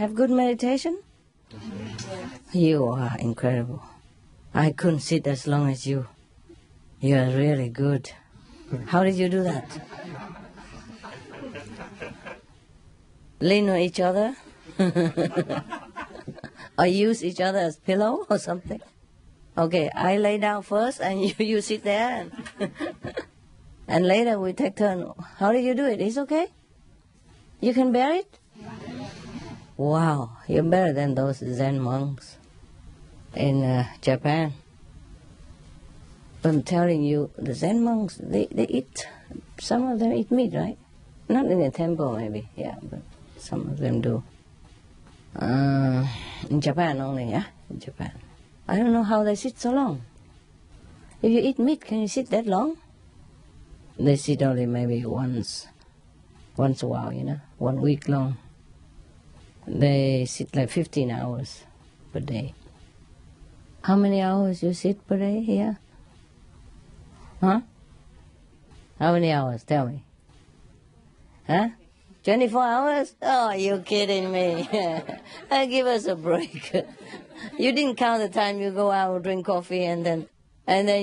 have good meditation? You are incredible. I couldn't sit as long as you. You are really good. How did you do that? Lean on each other? Or use each other as pillow or something? Okay, I lay down first and you sit there. And later we take turn. How did you do it? It's okay? You can bear it? Wow, you're better than those Zen monks in Japan. I'm telling you, the Zen monks, they eat, some of them eat meat, right? Not in the temple maybe, yeah, but some of them do. In Japan only, yeah? In Japan. I don't know how they sit so long. If you eat meat, can you sit that long? They sit only maybe once a while, 1 week long. They sit like 15 hours per day. How many hours you sit per day here? Huh? How many hours? Tell me. Huh? 24 hours? Oh, you kidding me. Give us a break. You didn't count the time you go out, drink coffee, and then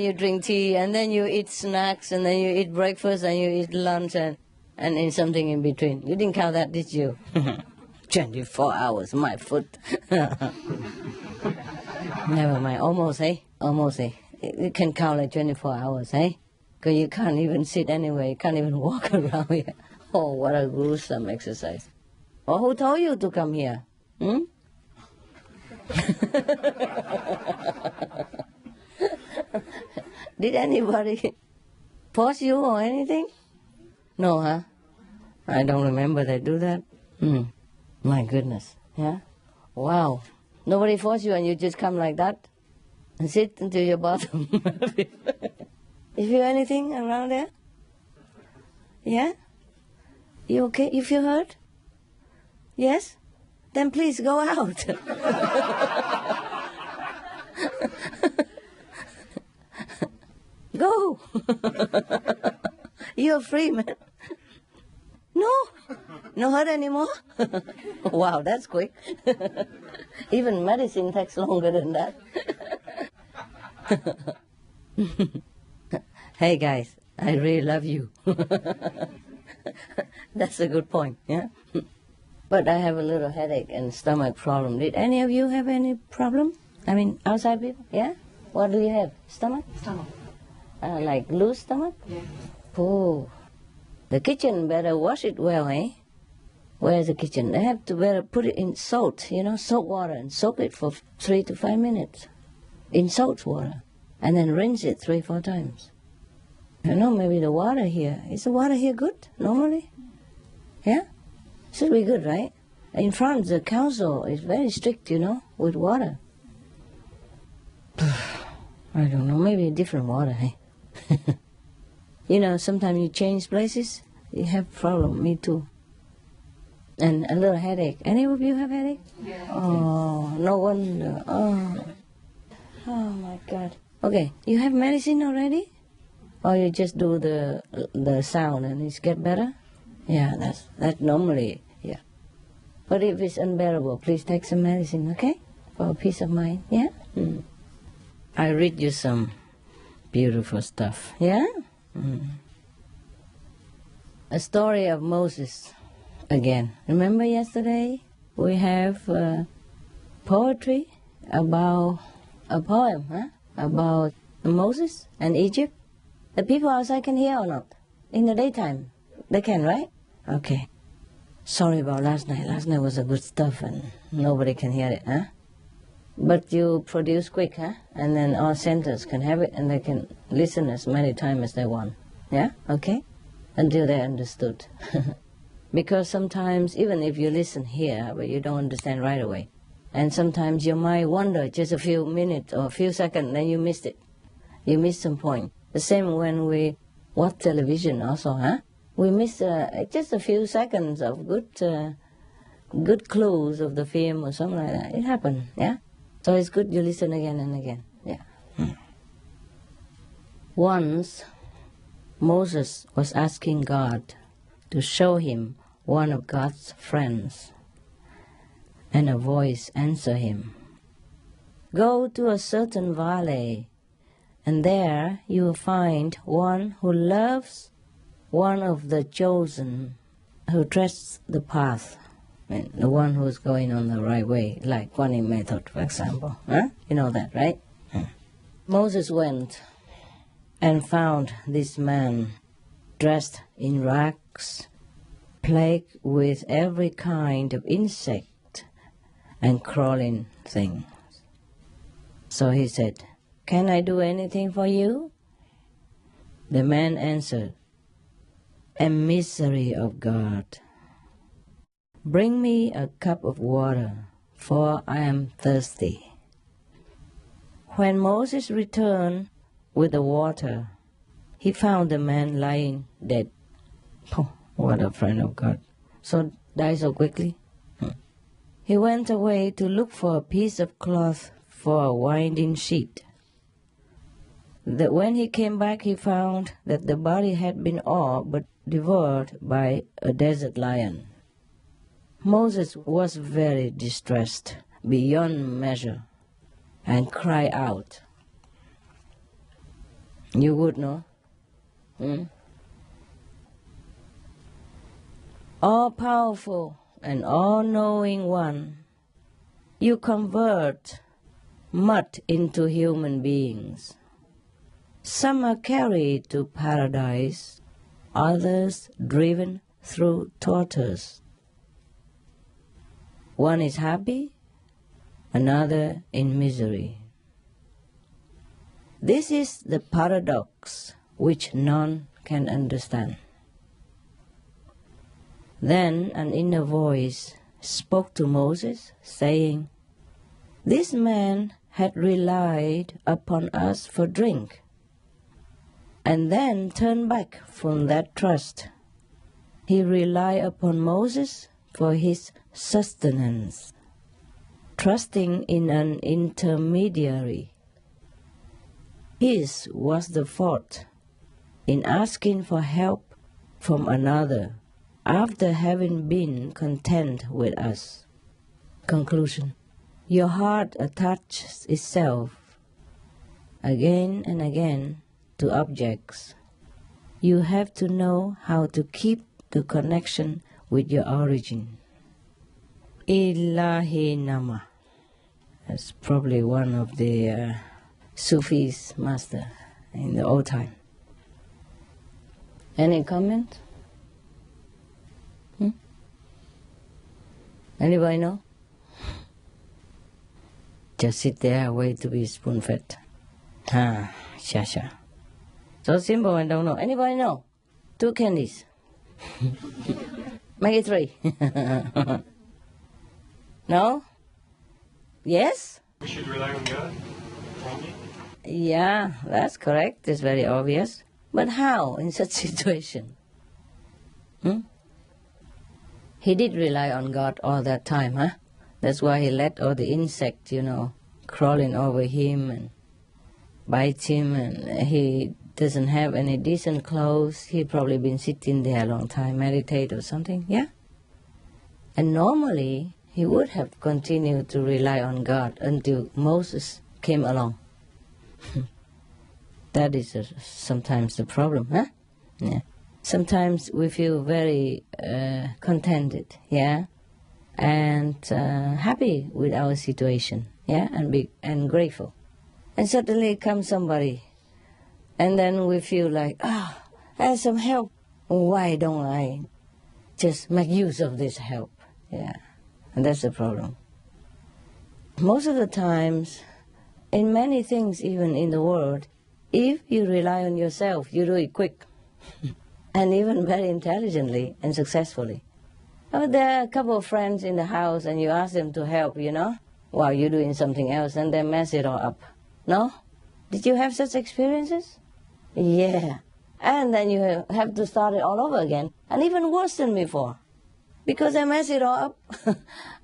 you drink tea, and then you eat snacks, and then you eat breakfast, and you eat lunch, and something in between. You didn't count that, did you? 24 hours, my foot. Never mind. Almost, eh? Almost, eh? You can count like 24 hours, eh? Because you can't even sit anywhere. You can't even walk around here. Oh, what a gruesome exercise. Oh, who told you to come here? Did anybody force you or anything? No, huh? I don't remember they do that. My goodness, yeah? Wow. Nobody forced you and you just come like that and sit until your bottom. You feel anything around there? Yeah? You okay? You feel hurt? Yes? Then please go out. Go. You're free, man. No? No hurt anymore? Wow, that's quick. Even medicine takes longer than that. Hey guys, I really love you. That's a good point, yeah? But I have a little headache and stomach problem. Did any of you have any problem? I mean, outside people, yeah? What do you have? Stomach? Stomach. Like loose stomach? Yeah. Oh. The kitchen better wash it well, eh? Where's the kitchen? They have to better put it in salt, salt water, and soak it for 3 to 5 minutes in salt water, and then rinse it 3-4 times. Maybe the water here. Is the water here good, normally? Yeah? Should be good, right? In France, the council is very strict, with water. I don't know, maybe a different water, eh? Sometimes you change places, you have problem, me too. And a little headache. Any of you have headache? Yeah. Oh, no wonder. Oh my God. Okay, you have medicine already? Or you just do the sound and it's get better? Yeah, that's normally, yeah. But if it's unbearable, please take some medicine, okay? For peace of mind, yeah? I read you some beautiful stuff, yeah? A story of Moses again. Remember yesterday we have poetry about a poem, about Moses and Egypt. The people outside can hear or not? In the daytime, they can, right? Okay. Sorry about last night. Last night was a good stuff and nobody can hear it, huh? But you produce quick, huh? And then all centers can have it and they can listen as many times as they want. Yeah? Okay? Until they understood. Because sometimes, even if you listen here, but you don't understand right away. And sometimes your mind wander just a few minutes or a few seconds, then you missed it. You missed some point. The same when we watch television also, huh? We miss just a few seconds of good clues of the film or something like that. It happened, yeah? So it's good you listen again and again, yeah. Once, Moses was asking God to show him one of God's friends. And a voice answered him, "Go to a certain valley, and there you will find one who loves one of the chosen, who treads the path." And the one who's going on the right way, like Vnmese, for example. Huh? You know that, right? Moses went and found this man dressed in rags, plagued with every kind of insect and crawling thing. So he said, "Can I do anything for you?" The man answered, "Emissary of God, bring me a cup of water, for I am thirsty." When Moses returned with the water, he found the man lying dead. Oh, what a friend of God. So died so quickly. He went away to look for a piece of cloth for a winding sheet. When he came back, he found that the body had been all but devoured by a desert lion. Moses was very distressed beyond measure and cried out. You would know. All-powerful and all-knowing one, you convert mud into human beings. Some are carried to paradise, others driven through tortures. One is happy, another in misery. This is the paradox which none can understand. Then an inner voice spoke to Moses, saying, "This man had relied upon us for drink, and then turned back from that trust. He relied upon Moses for his sustenance, trusting in an intermediary. His was the fault in asking for help from another after having been content with us." Conclusion. Your heart attaches itself again and again to objects. You have to know how to keep the connection with your origin. Ilahi Nama. That's probably one of the Sufis master in the old time. Any comment? Anybody know? Just sit there, wait to be spoon-fed. Sha. So simple and don't know. Anybody know? 2 candies. Make it 3. No? Yes? We should rely on God. Yeah, that's correct. It's very obvious. But how in such situation? He did rely on God all that time, huh? That's why he let all the insects, crawling over him and bite him, and he doesn't have any decent clothes. He probably been sitting there a long time, meditate or something, yeah? And normally, he would have continued to rely on God until Moses came along. That is sometimes the problem, huh? Yeah. Sometimes we feel very contented, yeah, and happy with our situation, yeah, and grateful. And suddenly comes somebody, and then we feel like, I have some help. Why don't I just make use of this help? Yeah, and that's the problem. Most of the times, in many things, even in the world, if you rely on yourself, you do it quick. And even very intelligently and successfully. Oh, there are a couple of friends in the house and you ask them to help, while you're doing something else, and they mess it all up. No? Did you have such experiences? Yeah. And then you have to start it all over again, and even worse than before. Because they mess it all up,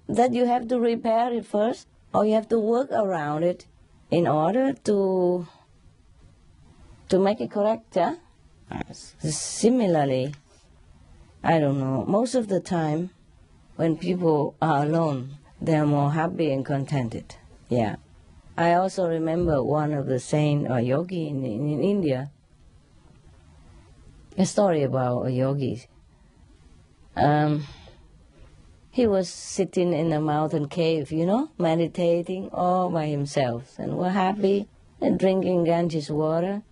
that you have to repair it first, or you have to work around it in order to make it correct, yeah? Similarly, I don't know, most of the time when people are alone they are more happy and contented. Yeah. I also remember one of the saint or yogi in India, a story about a yogi. He was sitting in a mountain cave, meditating all by himself, and was happy and drinking Ganges water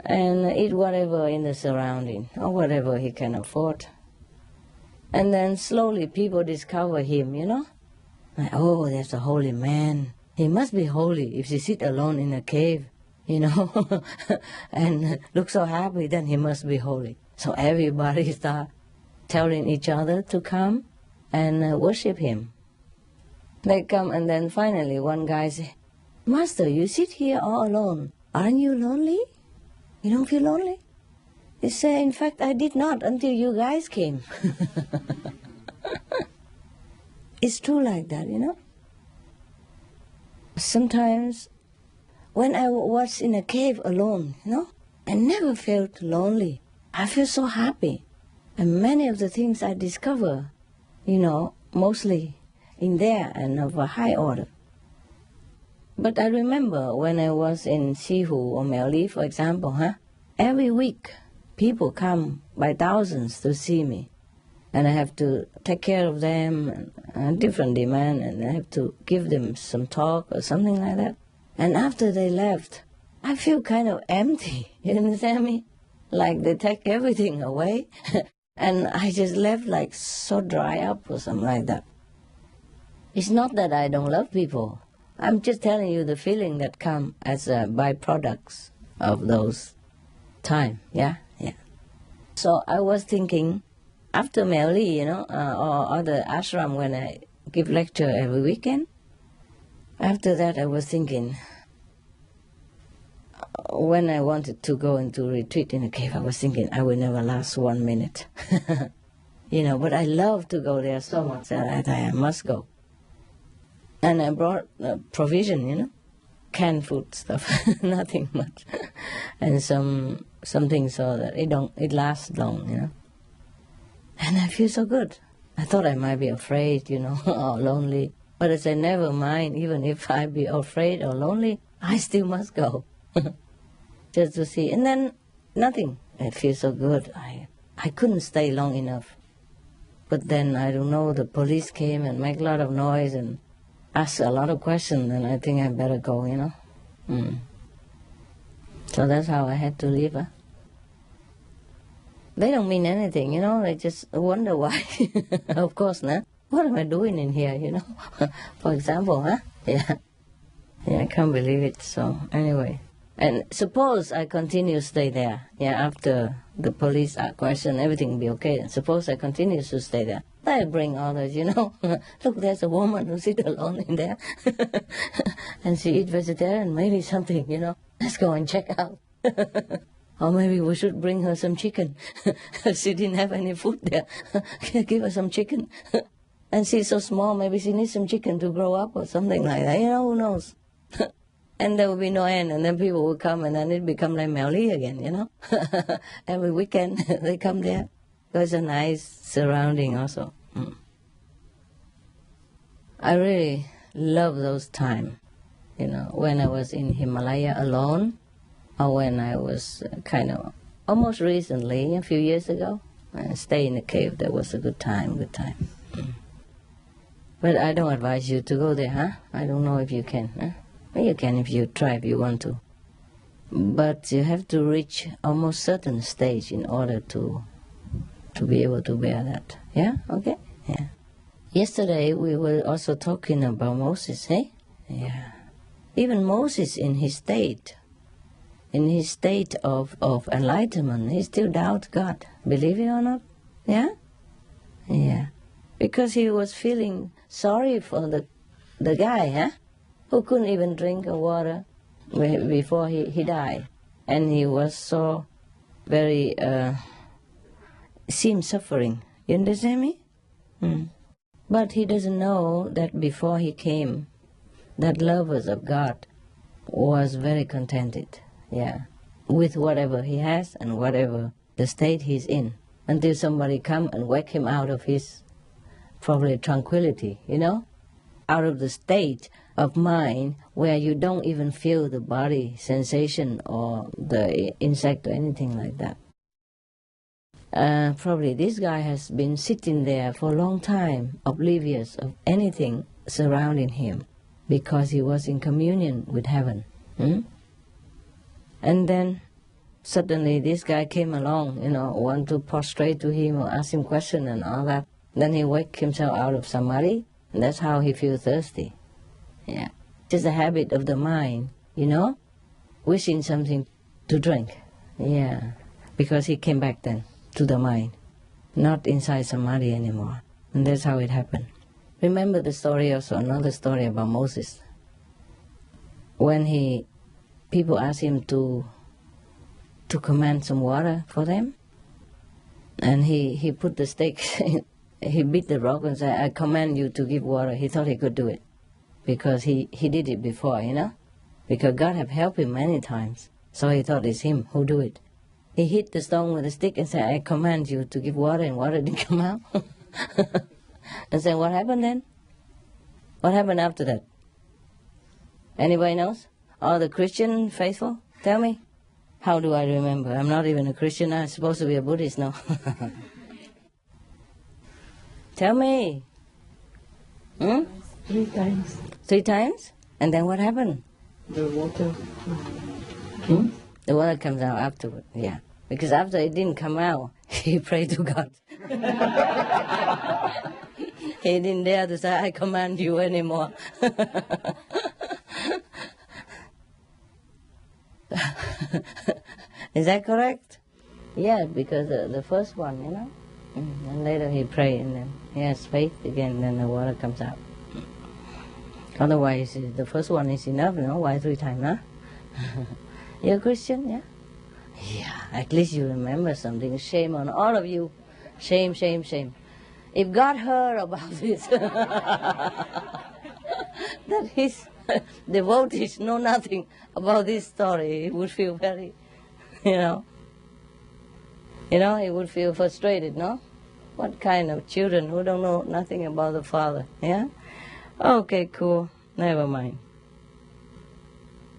and eat whatever in the surrounding or whatever he can afford. And then slowly people discover him, Like, oh, there's a holy man. He must be holy if he sit alone in a cave, and look so happy, then he must be holy. So everybody start telling each other to come and worship him. They come, and then finally one guy says, Master, you sit here all alone. Aren't you lonely? You don't feel lonely? He said, in fact, I did not until you guys came. It's true like that, Sometimes when I was in a cave alone, I never felt lonely. I feel so happy. And many of the things I discover, mostly in there and of a high order. But I remember when I was in Sihu or Meli, for example, every week people come by thousands to see me. And I have to take care of them, and different demand, and I have to give them some talk or something like that. And after they left, I feel kind of empty, you understand me? Like they take everything away, and I just left like so dry up or something like that. It's not that I don't love people. I'm just telling you the feeling that come as byproducts of those time, yeah. So I was thinking, after Meli, or other ashram when I give lecture every weekend, after that I was thinking, when I wanted to go into retreat in a cave, I was thinking I will never last 1 minute. But I love to go there so much that I must go. And I brought provision, canned food stuff, nothing much, and something so that it lasts long, And I feel so good. I thought I might be afraid, or lonely. But I said, never mind, even if I be afraid or lonely, I still must go. Just to see. And then nothing. It feels so good. I couldn't stay long enough. But then, I don't know, the police came and make a lot of noise and ask a lot of questions, and I think I better go, So that's how I had to leave. They don't mean anything, they just wonder why. Of course, what am I doing in here, For example, Yeah, I can't believe it, so anyway. And suppose I continue to stay there, after the police question, everything will be okay. Suppose I continue to stay there. I bring others, Look, there's a woman who sits alone in there. And she eats vegetarian, maybe something, Let's go and check out. Or maybe we should bring her some chicken. She didn't have any food there. Give her some chicken. And she's so small, maybe she needs some chicken to grow up or something like that. Who knows? And there will be no end, and then people will come, and then it become like Meli again, Every weekend they come there. There's a nice surrounding also. I really love those times, when I was in Himalaya alone, or when I was kind of almost recently, a few years ago, I stayed in a cave. That was a good time. But I don't advise you to go there, I don't know if you can, Well, you can if you try, if you want to. But you have to reach almost certain stage in order to be able to bear that. Yeah? Okay? Yeah. Yesterday we were also talking about Moses, Yeah. Even Moses in his state of enlightenment, he still doubts God. Believe it or not? Yeah? Yeah. Because he was feeling sorry for the guy, who couldn't even drink water before he died. And he was so very, seemed suffering. You understand me? But he doesn't know that before he came, that lovers of God was very contented, with whatever he has and whatever the state he's in, until somebody come and wake him out of his probably tranquility, out of the state of mind where you don't even feel the body sensation or the insect or anything like that. Probably this guy has been sitting there for a long time, oblivious of anything surrounding him, because he was in communion with heaven. And then suddenly this guy came along, want to prostrate to him or ask him question and all that. Then he wake himself out of samadhi, and that's how he feels thirsty. Yeah. It's a habit of the mind, wishing something to drink. Yeah. Because he came back then to the mind, not inside samadhi anymore. And that's how it happened. Remember the story also, another story about Moses. When people asked him to command some water for them, and he put the stick, he beat the rock and said, I command you to give water. He thought he could do it, because he did it before, because God have helped him many times. So he thought it's him who do it. He hit the stone with a stick and said, I command you to give water, and water didn't come out. And said, what happened then? What happened after that? Anybody knows? All the Christian faithful? Tell me. How do I remember? I'm not even a Christian. I'm supposed to be a Buddhist now. Tell me. 3 times. 3 times? And then what happened? The water. The water comes out afterward, yeah. Because after it didn't come out, he prayed to God. He didn't dare to say, I command you anymore. Is that correct? Yeah, because the first one, And later he prayed, and then he has faith again, then the water comes out. Otherwise, the first one is enough, Why 3 times, huh? You're a Christian, yeah? Yeah, at least you remember something. Shame on all of you. Shame, shame, shame. If God heard about this, that his devotees know nothing about this story, he would feel very, he would feel frustrated, no? What kind of children who don't know nothing about the Father, yeah? Okay, cool, never mind.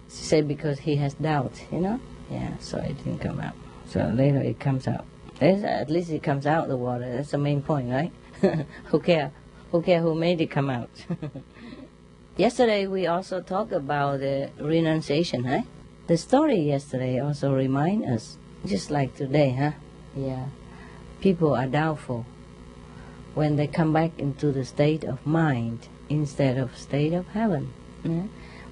She said because he has doubt, Yeah, so it didn't come out. So later it comes out. At least it comes out, the water. That's the main point, right? Who care? Who care who made it come out? Yesterday we also talked about the renunciation, huh? The story yesterday also remind us, just like today, huh? Yeah. People are doubtful when they come back into the state of mind instead of state of heaven. Yeah?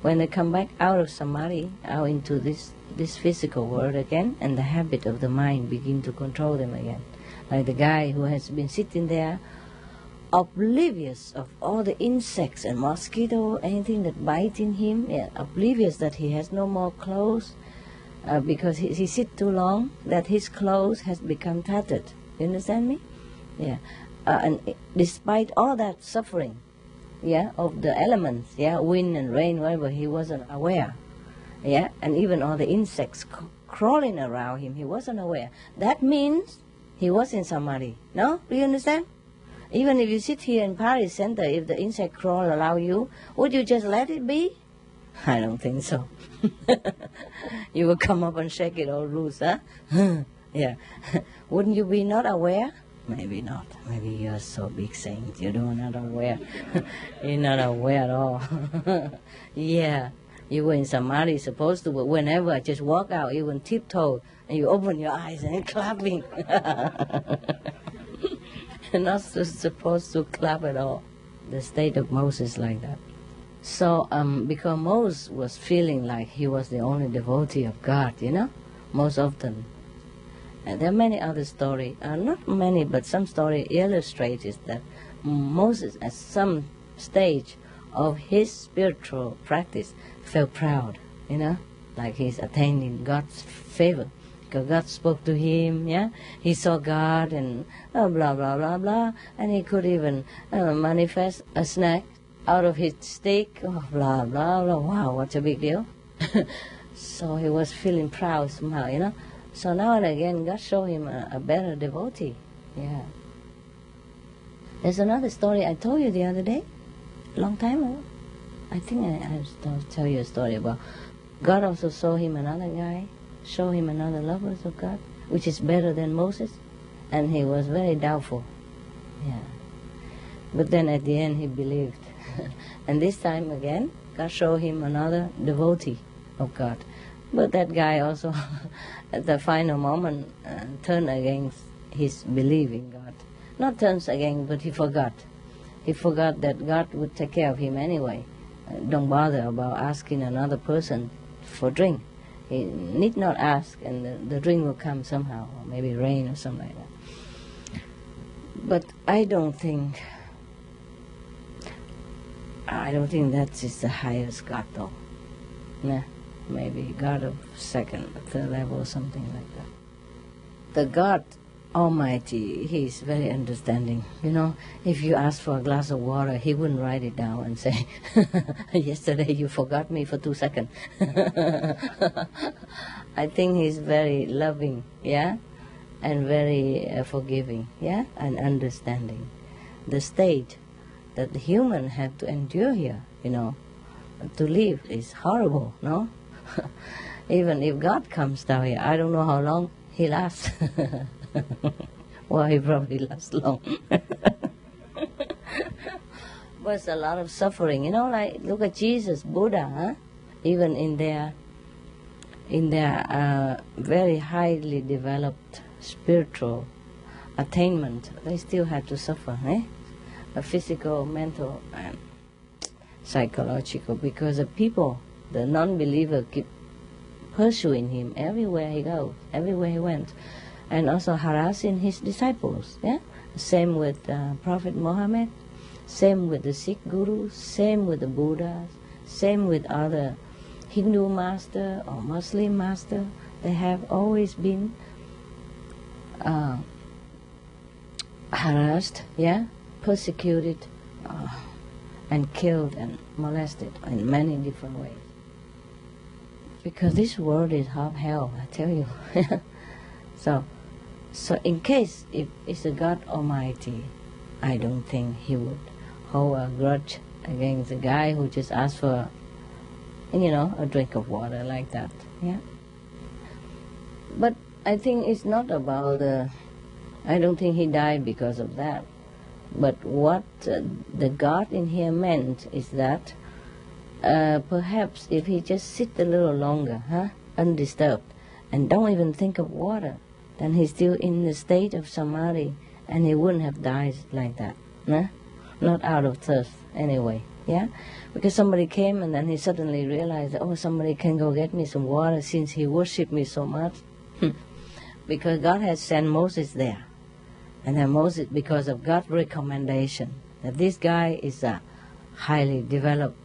When they come back out of samadhi, out into this physical world again, and the habit of the mind begin to control them again. Like the guy who has been sitting there, oblivious of all the insects and mosquito, anything that biting him, oblivious that he has no more clothes, because he sit too long, that his clothes has become tattered. You understand me? Yeah. And despite all that suffering, of the elements, wind and rain, whatever, he wasn't aware. And even all the insects crawling around him, he wasn't aware. That means he was in samadhi. No? Do you understand? Even if you sit here in Paris Center, if the insect crawl around you, would you just let it be? I don't think so. You will come up and shake it all loose, huh? Yeah. Wouldn't you be not aware? Maybe not. Maybe you're so big saint, you're not aware. You're not aware at all. Yeah. You were in samadhi, supposed to, but whenever I just walk out, you will tiptoe, and you open your eyes and clapping. You're not supposed to clap at all. The state of Moses like that. So, because Moses was feeling like he was the only devotee of God, most often. And there are many other stories, not many, but some story illustrates that Moses, at some stage of his spiritual practice, felt proud, like he's attaining God's favor. Because God spoke to him, he saw God and blah, blah, blah, blah, and he could even manifest a snake out of his stick, blah, blah, blah, wow, what's a big deal? So he was feeling proud somehow, So now and again, God showed him a better devotee, There's another story I told you the other day long time ago. I think I tell you a story about God also saw him another guy, show him another lovers of God, which is better than Moses, and he was very doubtful. Yeah. But then at the end he believed. And this time again, God showed him another devotee of God. But that guy also, at the final moment, turned against his belief in God. Not turns against, but he forgot. He forgot that God would take care of him anyway. Don't bother about asking another person for drink. He need not ask, and the drink will come somehow, or maybe rain or something like that. But I don't think that is the highest God, though. Nah, maybe God of second, third level, or something like that. The God Almighty, He is very understanding. You know, if you ask for a glass of water, He wouldn't write it down and say, yesterday you forgot me for 2 seconds. I think He's very loving, yeah, and very forgiving, yeah, and understanding. The state that the human have to endure here, you know, to live is horrible, no? Even if God comes down here, I don't know how long He lasts. Well, He probably lasts long. But it's a lot of suffering, you know, like look at Jesus, Buddha, huh? Even in their very highly developed spiritual attainment, they still have to suffer, eh? A physical, mental, and psychological, because the people, the non-believer, keep pursuing him everywhere he goes, everywhere he went, and also harassing his disciples. Yeah, same with Prophet Muhammad, same with the Sikh gurus, same with the Buddhas, same with other Hindu master or Muslim master. They have always been harassed, yeah, persecuted, and killed and molested in many different ways. Because this world is half hell, I tell you. So in case if it's a God Almighty, I don't think He would hold a grudge against a guy who just asked for, you know, a drink of water like that. Yeah. But I think it's not about I don't think he died because of that. But what the God in here meant is that perhaps if he just sit a little longer, undisturbed, and don't even think of water, then he's still in the state of samadhi, and he wouldn't have died like that. Not out of thirst anyway, yeah? Because somebody came and then he suddenly realized, oh, somebody can go get me some water since he worshipped me so much. Because God had sent Moses there. And then Moses, because of God's recommendation, that this guy is a highly developed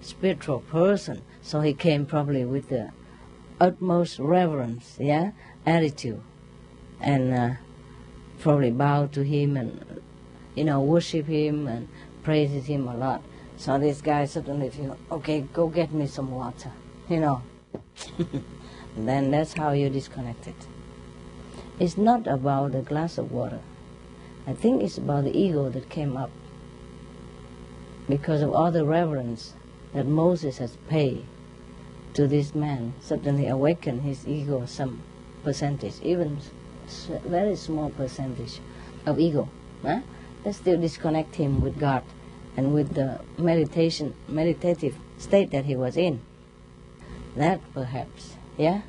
spiritual person, so he came probably with the utmost reverence, yeah, attitude, and probably bowed to him and, you know, worship him and praises him a lot. So this guy suddenly feels, okay, go get me some water, you know. Then that's how you disconnect it. It's not about a glass of water. I think it's about the ego that came up because of all the reverence that Moses has paid to this man. Suddenly awakened his ego some percentage, even very small percentage of ego. That still disconnect him with God and with the meditative state that he was in. That perhaps, yeah,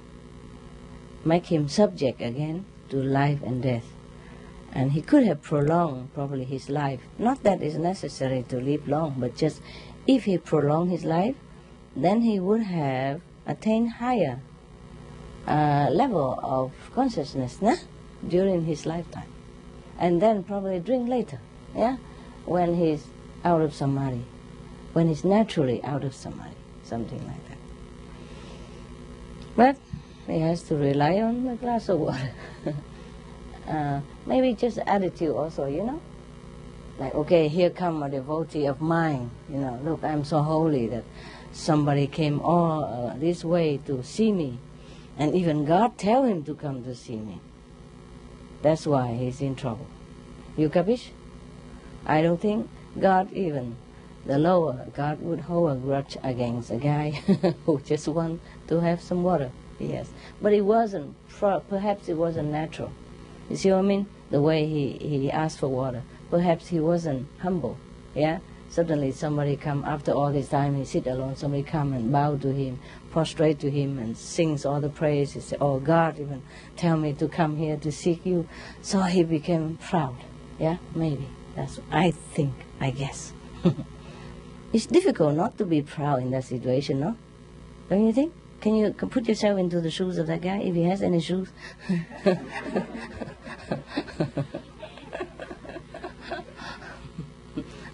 make him subject again to life and death. And he could have prolonged probably his life. Not that it's necessary to live long, but just if he prolonged his life, then he would have attained higher level of consciousness during his lifetime. And then probably drink later, yeah, when he's out of samadhi, when he's naturally out of samadhi, something like that. But he has to rely on a glass of water. Maybe just attitude also, you know. Like, okay, here come a devotee of mine, you know, look, I'm so holy that somebody came all this way to see me. And even God tell him to come to see me. That's why he's in trouble. You capish? I don't think God even the lower, God would hold a grudge against a guy who just want to have some water. Yes, but it wasn't. Perhaps it wasn't natural. You see what I mean? The way he asked for water. Perhaps he wasn't humble. Yeah. Suddenly somebody come, after all this time he sit alone, somebody come and bow to him, prostrate to him and sings all the praise. He said, oh God, even tell me to come here to seek you. So he became proud. Yeah, maybe. That's what I think, I guess. It's difficult not to be proud in that situation, no? Don't you think? Can you put yourself into the shoes of that guy, if he has any shoes?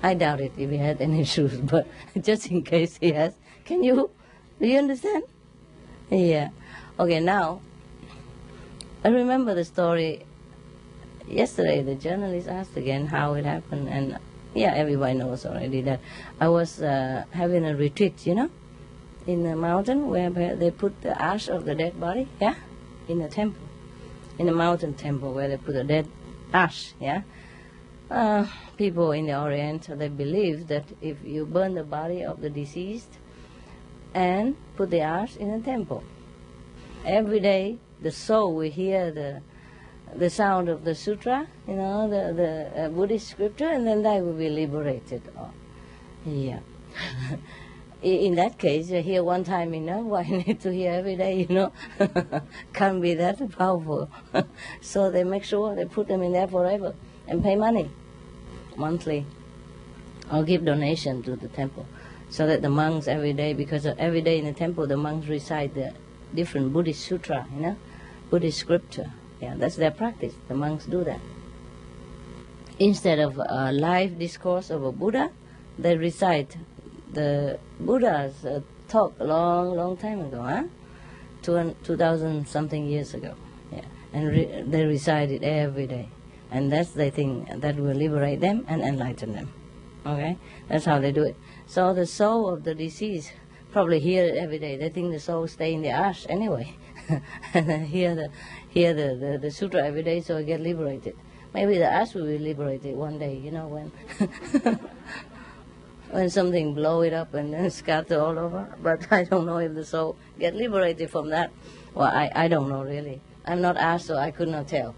I doubt it if he had any shoes, but just in case he has. Do you understand? Yeah. Okay, now, I remember the story. Yesterday, the journalist asked again how it happened, and yeah, everybody knows already that I was having a retreat, in a mountain where they put the ash of the dead body, yeah, in a temple, in a mountain temple where they put the dead ash, yeah. People in the Orient, they believe that if you burn the body of the deceased and put the ash in a temple, every day the soul will hear the sound of the sutra, the Buddhist scripture, and then they will be liberated. Oh, yeah. In that case, you hear one time enough. Why need to hear every day, Can't be that powerful. So they make sure they put them in there forever and pay money, monthly, or give donation to the temple, so that the monks every day, because every day in the temple the monks recite the different Buddhist sutra, Buddhist scripture. Yeah, that's their practice. The monks do that. Instead of a live discourse of a Buddha, they recite the Buddha's talk a long time ago, 2,000 something years ago. Yeah, and they recite it every day. And that's the thing that will liberate them and enlighten them. Okay? That's how they do it. So the soul of the deceased probably hear it every day. They think the soul stay in the ash anyway. And then hear the sutra every day, so it get liberated. Maybe the ash will be liberated one day, when when something blow it up and then scatter all over. But I don't know if the soul get liberated from that. Well, I don't know really. I'm not asked, so I could not tell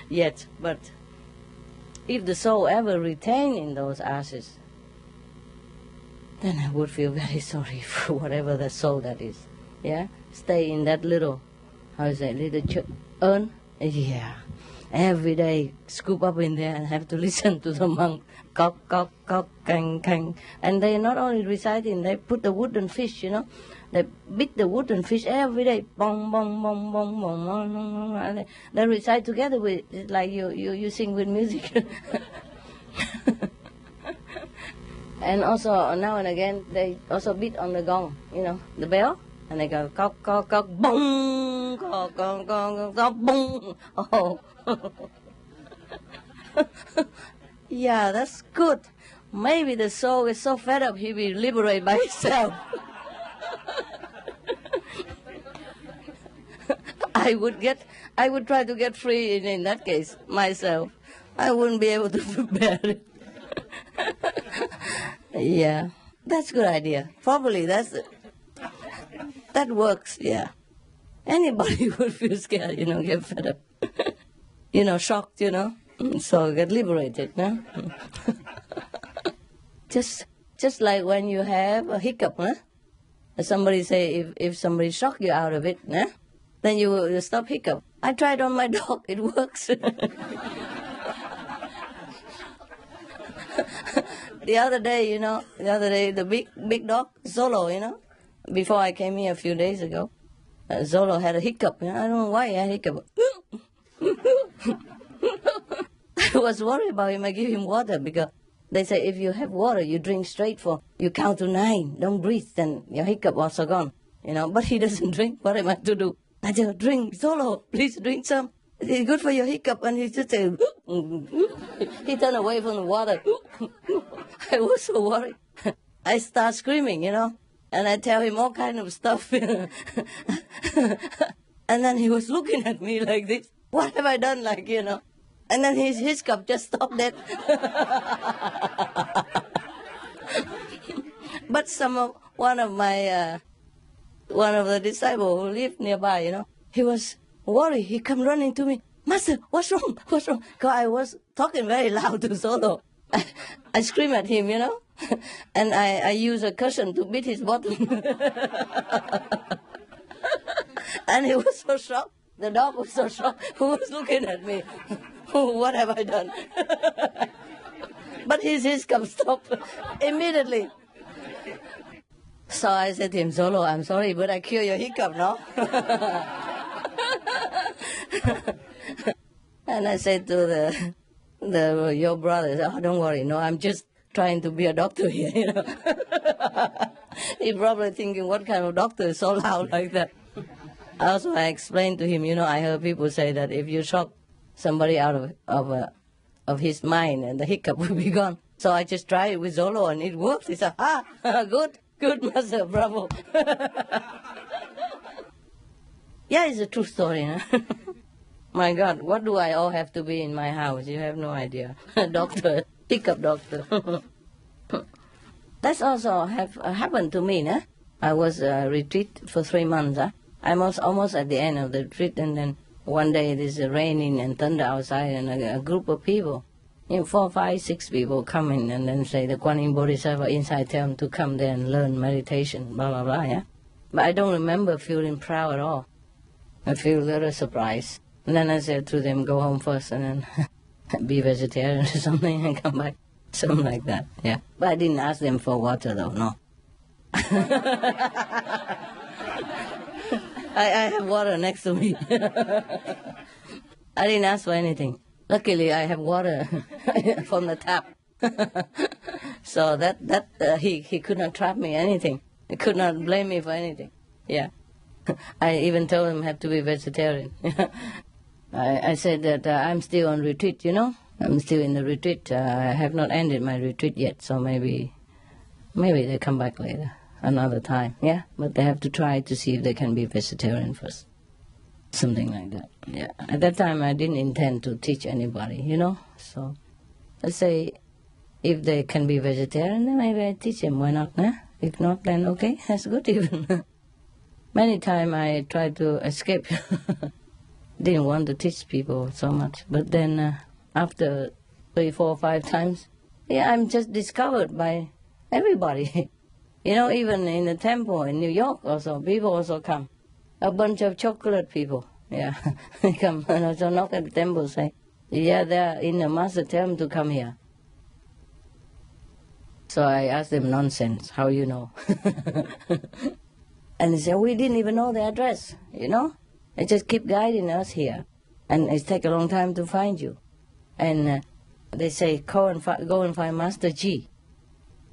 yet. But if the soul ever retain in those ashes, then I would feel very sorry for whatever the soul that is. Yeah, stay in that little urn. Yeah, every day scoop up in there and have to listen to the monk cock, cock, cock, kang, kang. And they not only reciting, they put the wooden fish, They beat the wooden fish every day. Bong, bong, bong, bong, bong, bong, bong. And they recite together with, it's like you sing with music. And also, now and again, they also beat on the gong, the bell. And they go, cock, cock, cock, boom, cock, cock, cock, cock, boom. Oh. Yeah, that's good. Maybe the soul is so fed up, he will liberate by himself. I would try to get free in that case, myself. I wouldn't be able to bear it. Yeah, that's a good idea. Probably that works, yeah. Anybody would feel scared, get fed up. Shocked, so get liberated, no? Just like when you have a hiccup, huh? Somebody say if somebody shock you out of it, huh? Then you stop hiccup. I tried on my dog, it works. The other day, the big dog, Zolo, before I came here a few days ago, Zolo had a hiccup. I don't know why he had a hiccup. I was worried about him. I give him water because they say if you have water, you drink straight you count to 9, don't breathe, then your hiccup also gone. But he doesn't drink. What am I to do? I just drink, Zolo, please drink some. It's good for your hiccup. And he just said, he turned away from the water. I was so worried. I start screaming, and I tell him all kind of stuff. And then he was looking at me like this. What have I done, And then his cup just stopped dead. But one of the disciples who lived nearby, he was worried. He come running to me, Master, what's wrong? What's wrong? Because I was talking very loud to Solo. I scream at him, and I use a cushion to beat his bottom. And he was so shocked. The dog was so shocked. Who was looking at me? What have I done? But his hiccup stopped immediately. So I said to him, Solo, I'm sorry, but I cure your hiccup, no? And I said to your brother, oh, don't worry, no, I'm just trying to be a doctor here, He probably thinking, what kind of doctor is so loud like that? Also, I explained to him, I heard people say that if you shock somebody out of his mind, and the hiccup will be gone. So I just tried it with Zolo, and it worked. He said, good, Master, bravo. Yeah, it's a true story. My God, what do I all have to be in my house? You have no idea. Doctor, hiccup doctor. That's also happened to me. I was retreat for 3 months. I was almost at the end of the retreat, and then one day it is raining and thunder outside, and a group of people, 4, 5, 6 people come in and then say the Kuan Yin Bodhisattva inside tell them to come there and learn meditation, blah, blah, blah, yeah? But I don't remember feeling proud at all. I feel a little surprised. And then I said to them, go home first and then be vegetarian or something and come back. Something like that, yeah. But I didn't ask them for water though, no. I have water next to me. I didn't ask for anything. Luckily, I have water from the tap. So that he could not trap me anything. He could not blame me for anything. Yeah. I even told him I have to be vegetarian. I said that I'm still on retreat, I'm still in the retreat. I have not ended my retreat yet, so maybe they come back later, another time, yeah? But they have to try to see if they can be vegetarian first. Something like that, yeah. At that time, I didn't intend to teach anybody, So let's say if they can be vegetarian, then maybe I teach them. Why not, nah? If not, then okay, that's good even. Many times I tried to escape. Didn't want to teach people so much. But then after 3, 4, 5 times, yeah, I'm just discovered by everybody. Even in the temple in New York also, people also come. A bunch of chocolate people, yeah. They come and also knock at the temple, say, yeah, they're in the master, tell them to come here. So I asked them, nonsense, how you know? And they said, we didn't even know the address, They just keep guiding us here. And it takes a long time to find you. And they say, go and find Master Chi.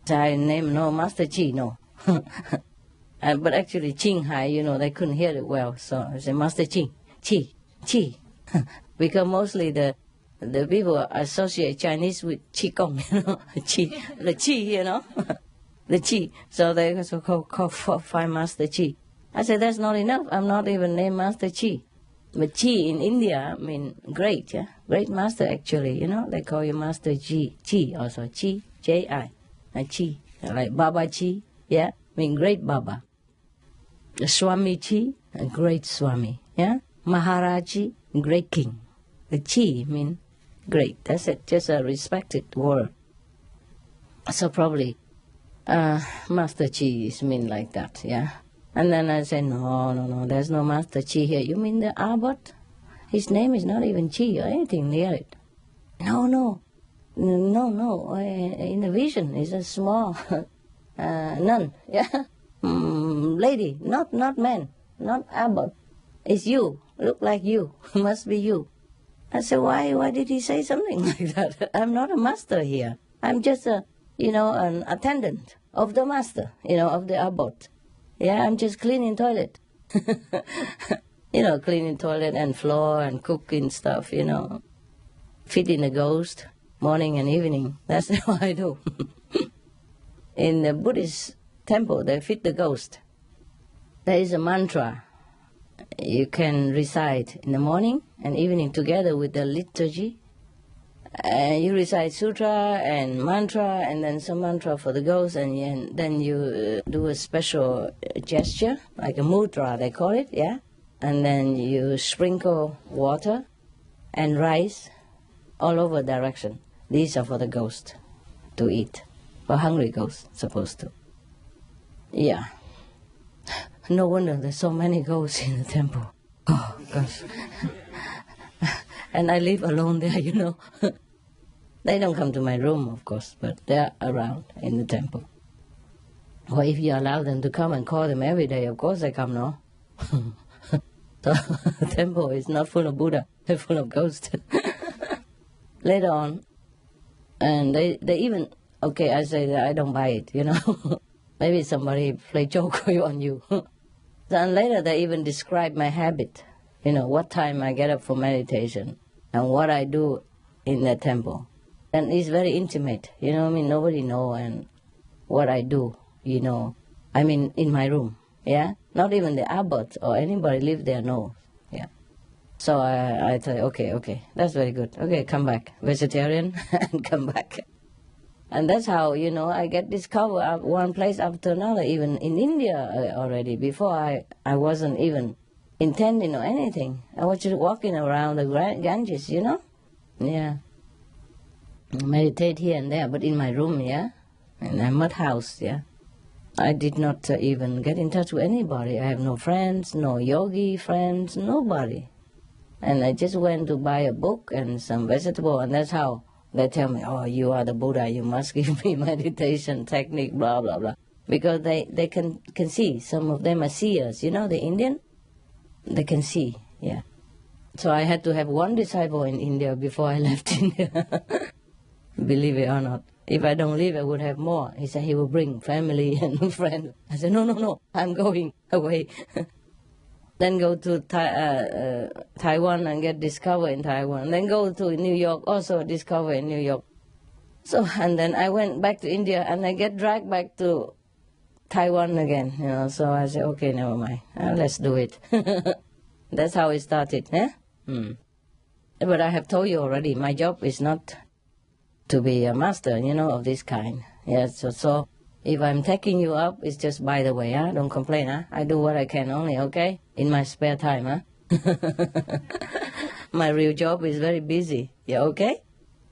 So I named, no, Master Chi, no. But actually, Chinghai, they couldn't hear it well. So I said, Master Chi. Because mostly the people associate Chinese with Qigong, Qi, the Qi, the Qi. So they also call find Master Chi. I said, that's not enough. I'm not even named Master Chi. But Chi in India mean great, yeah? Great master, actually, They call you Master Chi. Chi also, Chi, J-I. Chi, like Baba Chi, yeah? Mean great Baba. Swami Chi, a great Swami, yeah? Maharaji, great king. The Chi mean great. That's it, just a respected word. So probably Master Chi is mean like that, yeah? And then I said, no, there's no Master Chi here. You mean the abbot? His name is not even Chi or anything near it. No. In the vision, it's a small nun, yeah? Lady, not man, not abbot. It's you, look like you, must be you. I said, why did he say something like that? I'm not a master here. I'm just an attendant of the master, of the abbot. Yeah, I'm just cleaning toilet. Cleaning toilet and floor and cooking stuff, Feeding the ghost, morning and evening. That's what I do. In the Buddhist temple, they feed the ghost. There is a mantra you can recite in the morning and evening together with the liturgy. You recite sutra and mantra, and then some mantra for the ghost, and then you do a special gesture, like a mudra, they call it, yeah? And then you sprinkle water and rice all over direction. These are for the ghost to eat, for hungry ghosts, supposed to. Yeah. No wonder there's so many ghosts in the temple. Oh, gosh. And I live alone there, you know. They don't come to my room, of course, but they're around in the temple. Or if you allow them to come and call them every day, of course they come, no? The temple is not full of Buddha, they're full of ghosts. Later on, and they even, okay, I say that I don't buy it, you know. Maybe somebody play joke on you. Then later they even describe my habit, you know, what time I get up for meditation and what I do in the temple. And it's very intimate, you know what I mean? Nobody know and what I do, you know. I mean, in my room, yeah? Not even the abbot or anybody live there knows, yeah. So I thought, okay, that's very good. Okay, come back, vegetarian, and come back. And that's how, you know, I get discovered one place after another, even in India already. Before I wasn't even intending or anything. I was just walking around the Ganges, you know? Yeah. Meditate here and there, but in my room, yeah? In a mud house, yeah? I did not even get in touch with anybody. I have no friends, no yogi friends, nobody. And I just went to buy a book and some vegetable, and that's how they tell me, oh, you are the Buddha, you must give me meditation technique, blah, blah, blah. Because they can see. Some of them are seers, you know, the Indian? They can see, yeah. So I had to have one disciple in India before I left India. Believe it or not. If I don't leave, I would have more. He said he will bring family and friends. I said, no, I'm going away. Then go to Taiwan and get discovered in Taiwan. Then go to New York, also discover in New York. So, and then I went back to India and I get dragged back to Taiwan again, you know. So I said, okay, never mind. Let's do it. That's how it started, eh? But I have told you already, my job is not to be a master, you know, of this kind. Yes, so if I'm taking you up, it's just by the way, huh? Don't complain, huh? I do what I can only, okay? In my spare time, huh? My real job is very busy. Yeah, okay?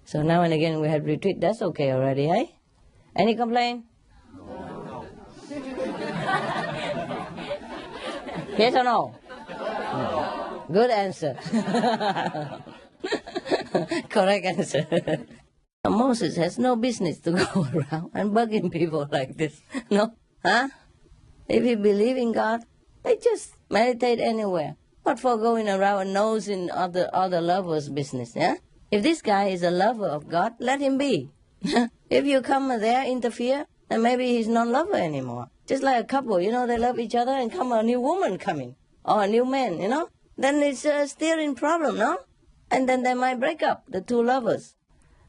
So now and again we had retreat, that's okay already, eh? Any complaint? No. Yes or no? No. Good answer. Correct answer. Moses has no business to go around and bugging people like this, no? Huh? If you believe in God, they just meditate anywhere. What for going around and nosing other lovers' business, yeah? If this guy is a lover of God, let him be. If you come there, interfere, then maybe he's not lover anymore. Just like a couple, you know, they love each other and come a new woman coming, or a new man, you know? Then it's a steering problem, no? And then they might break up, the two lovers.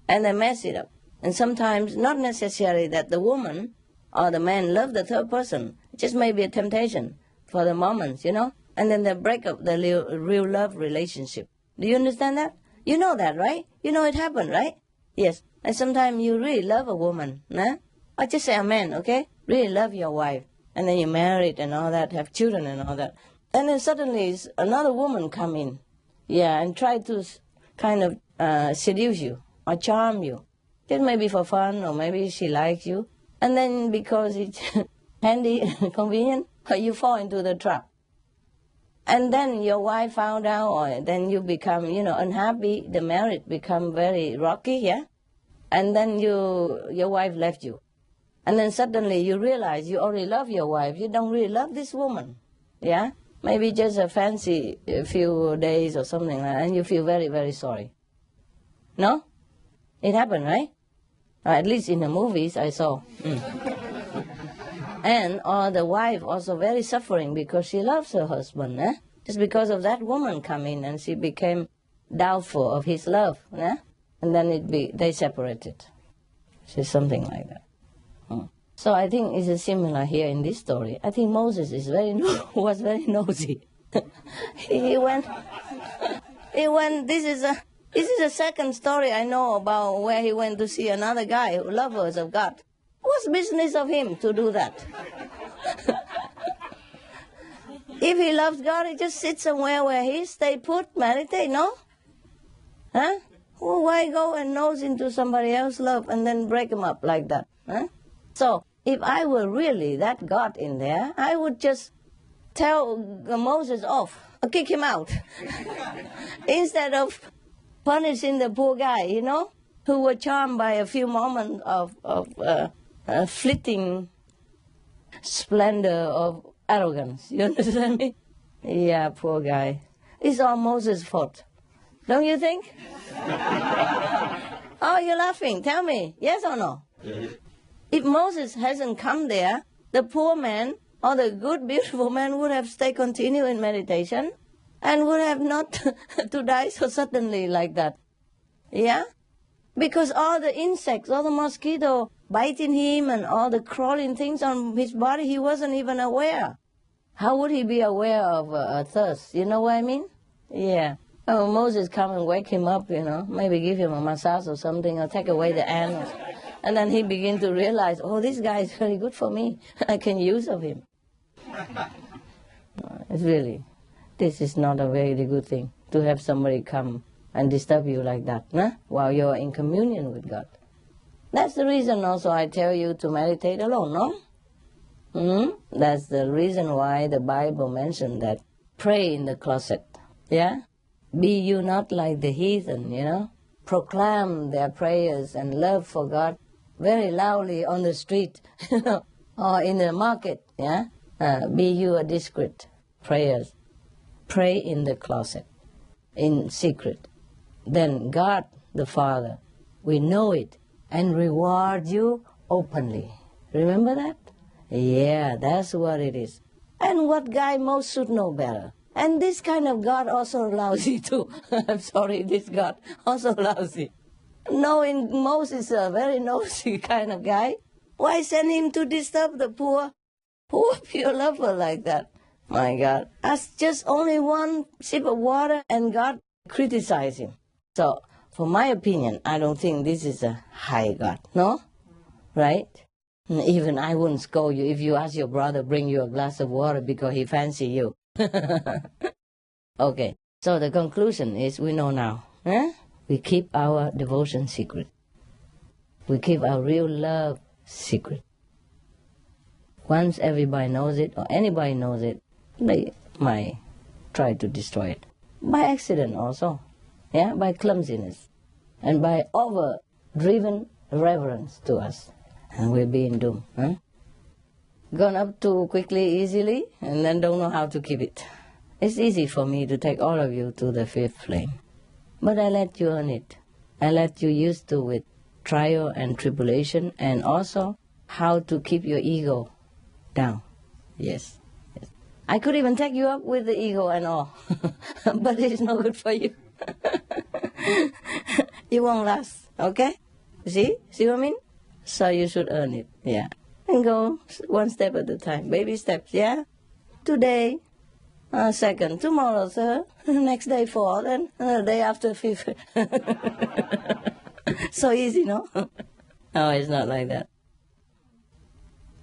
And they mess it up. And sometimes not necessarily that the woman or the man love the third person. It just may be a temptation for the moments, you know? And then they break up the real love relationship. Do you understand that? You know that, right? You know it happened, right? Yes. And sometimes you really love a woman, nah? Or just say a man, okay? Really love your wife. And then you married and all that, have children and all that. And then suddenly another woman come in. Yeah, and try to kind of seduce you. Or charm you. Just maybe for fun, or maybe she likes you. And then because it's handy, convenient, you fall into the trap. And then your wife found out, or then you become, you know, unhappy. The marriage become very rocky, yeah? And then your wife left you. And then suddenly you realize you already love your wife. You don't really love this woman, yeah? Maybe just a fancy a few days or something like that, and you feel very, very sorry. No? It happened, right? At least in the movies I saw. And the wife also very suffering because she loves her husband, eh? Just because of that woman come in and she became doubtful of his love, eh? And then they separated. So something like that. So I think it's similar here in this story. I think Moses was very nosy. he went, this is This is the second story I know about where he went to see another guy who lovers of God. What's business of him to do that? If he loves God, he just sits somewhere where he stay put, meditate, no? Huh? Well, why go and nose into somebody else's love and then break him up like that? Huh? So, if I were really that God in there, I would just tell Moses off, or kick him out, instead of punishing the poor guy, you know, who were charmed by a few moments of fleeting splendor of arrogance. You understand me? Yeah, poor guy. It's all Moses' fault. Don't you think? Oh, you're laughing. Tell me, yes or no? If Moses hasn't come there, the poor man or the good, beautiful man would have stayed continue in meditation and would have not to die so suddenly like that. Yeah? Because all the insects, all the mosquito biting him and all the crawling things on his body, he wasn't even aware. How would he be aware of a thirst? You know what I mean? Yeah. Oh, Moses come and wake him up, you know, maybe give him a massage or something, or take away the ants. And then he begin to realize, oh, this guy is very good for me. I can use of him. It's really, this is not a very good thing, to have somebody come and disturb you like that, nah? While you're in communion with God. That's the reason also I tell you to meditate alone, no? That's the reason why the Bible mentioned that pray in the closet, yeah? Be you not like the heathen, you know? Proclaim their prayers and love for God very loudly on the street, you know, or in the market, yeah? Be you a discreet prayers. Pray in the closet, in secret. Then God, the Father, we know it and reward you openly. Remember that? Yeah, that's what it is. And what guy most should know better? And this kind of God also lousy too. I'm sorry, this God also lousy. Knowing Moses is a very nosy kind of guy, why send him to disturb the poor pure lover like that? My God, that's just only one sip of water and God criticized him. So, for my opinion, I don't think this is a high God, no? Right? Even I wouldn't scold you if you ask your brother bring you a glass of water because he fancy you. Okay, so the conclusion is we know now. We keep our devotion secret. We keep our real love secret. Once everybody knows it, or anybody knows it, they might try to destroy it. By accident also, yeah, by clumsiness, and by overdriven reverence to us. And we'll be in doom. Gone up too quickly, easily, and then don't know how to keep it. It's easy for me to take all of you to the fifth flame. But I let you earn it. I let you used to with trial and tribulation, and also how to keep your ego down. Yes. I could even take you up with the ego and all. But it's no good for you. You won't last, okay? See what I mean? So you should earn it, yeah. And go one step at a time, baby steps, yeah? Today, second, tomorrow third, next day fourth, and the day after fifth. So easy, no? No, it's not like that.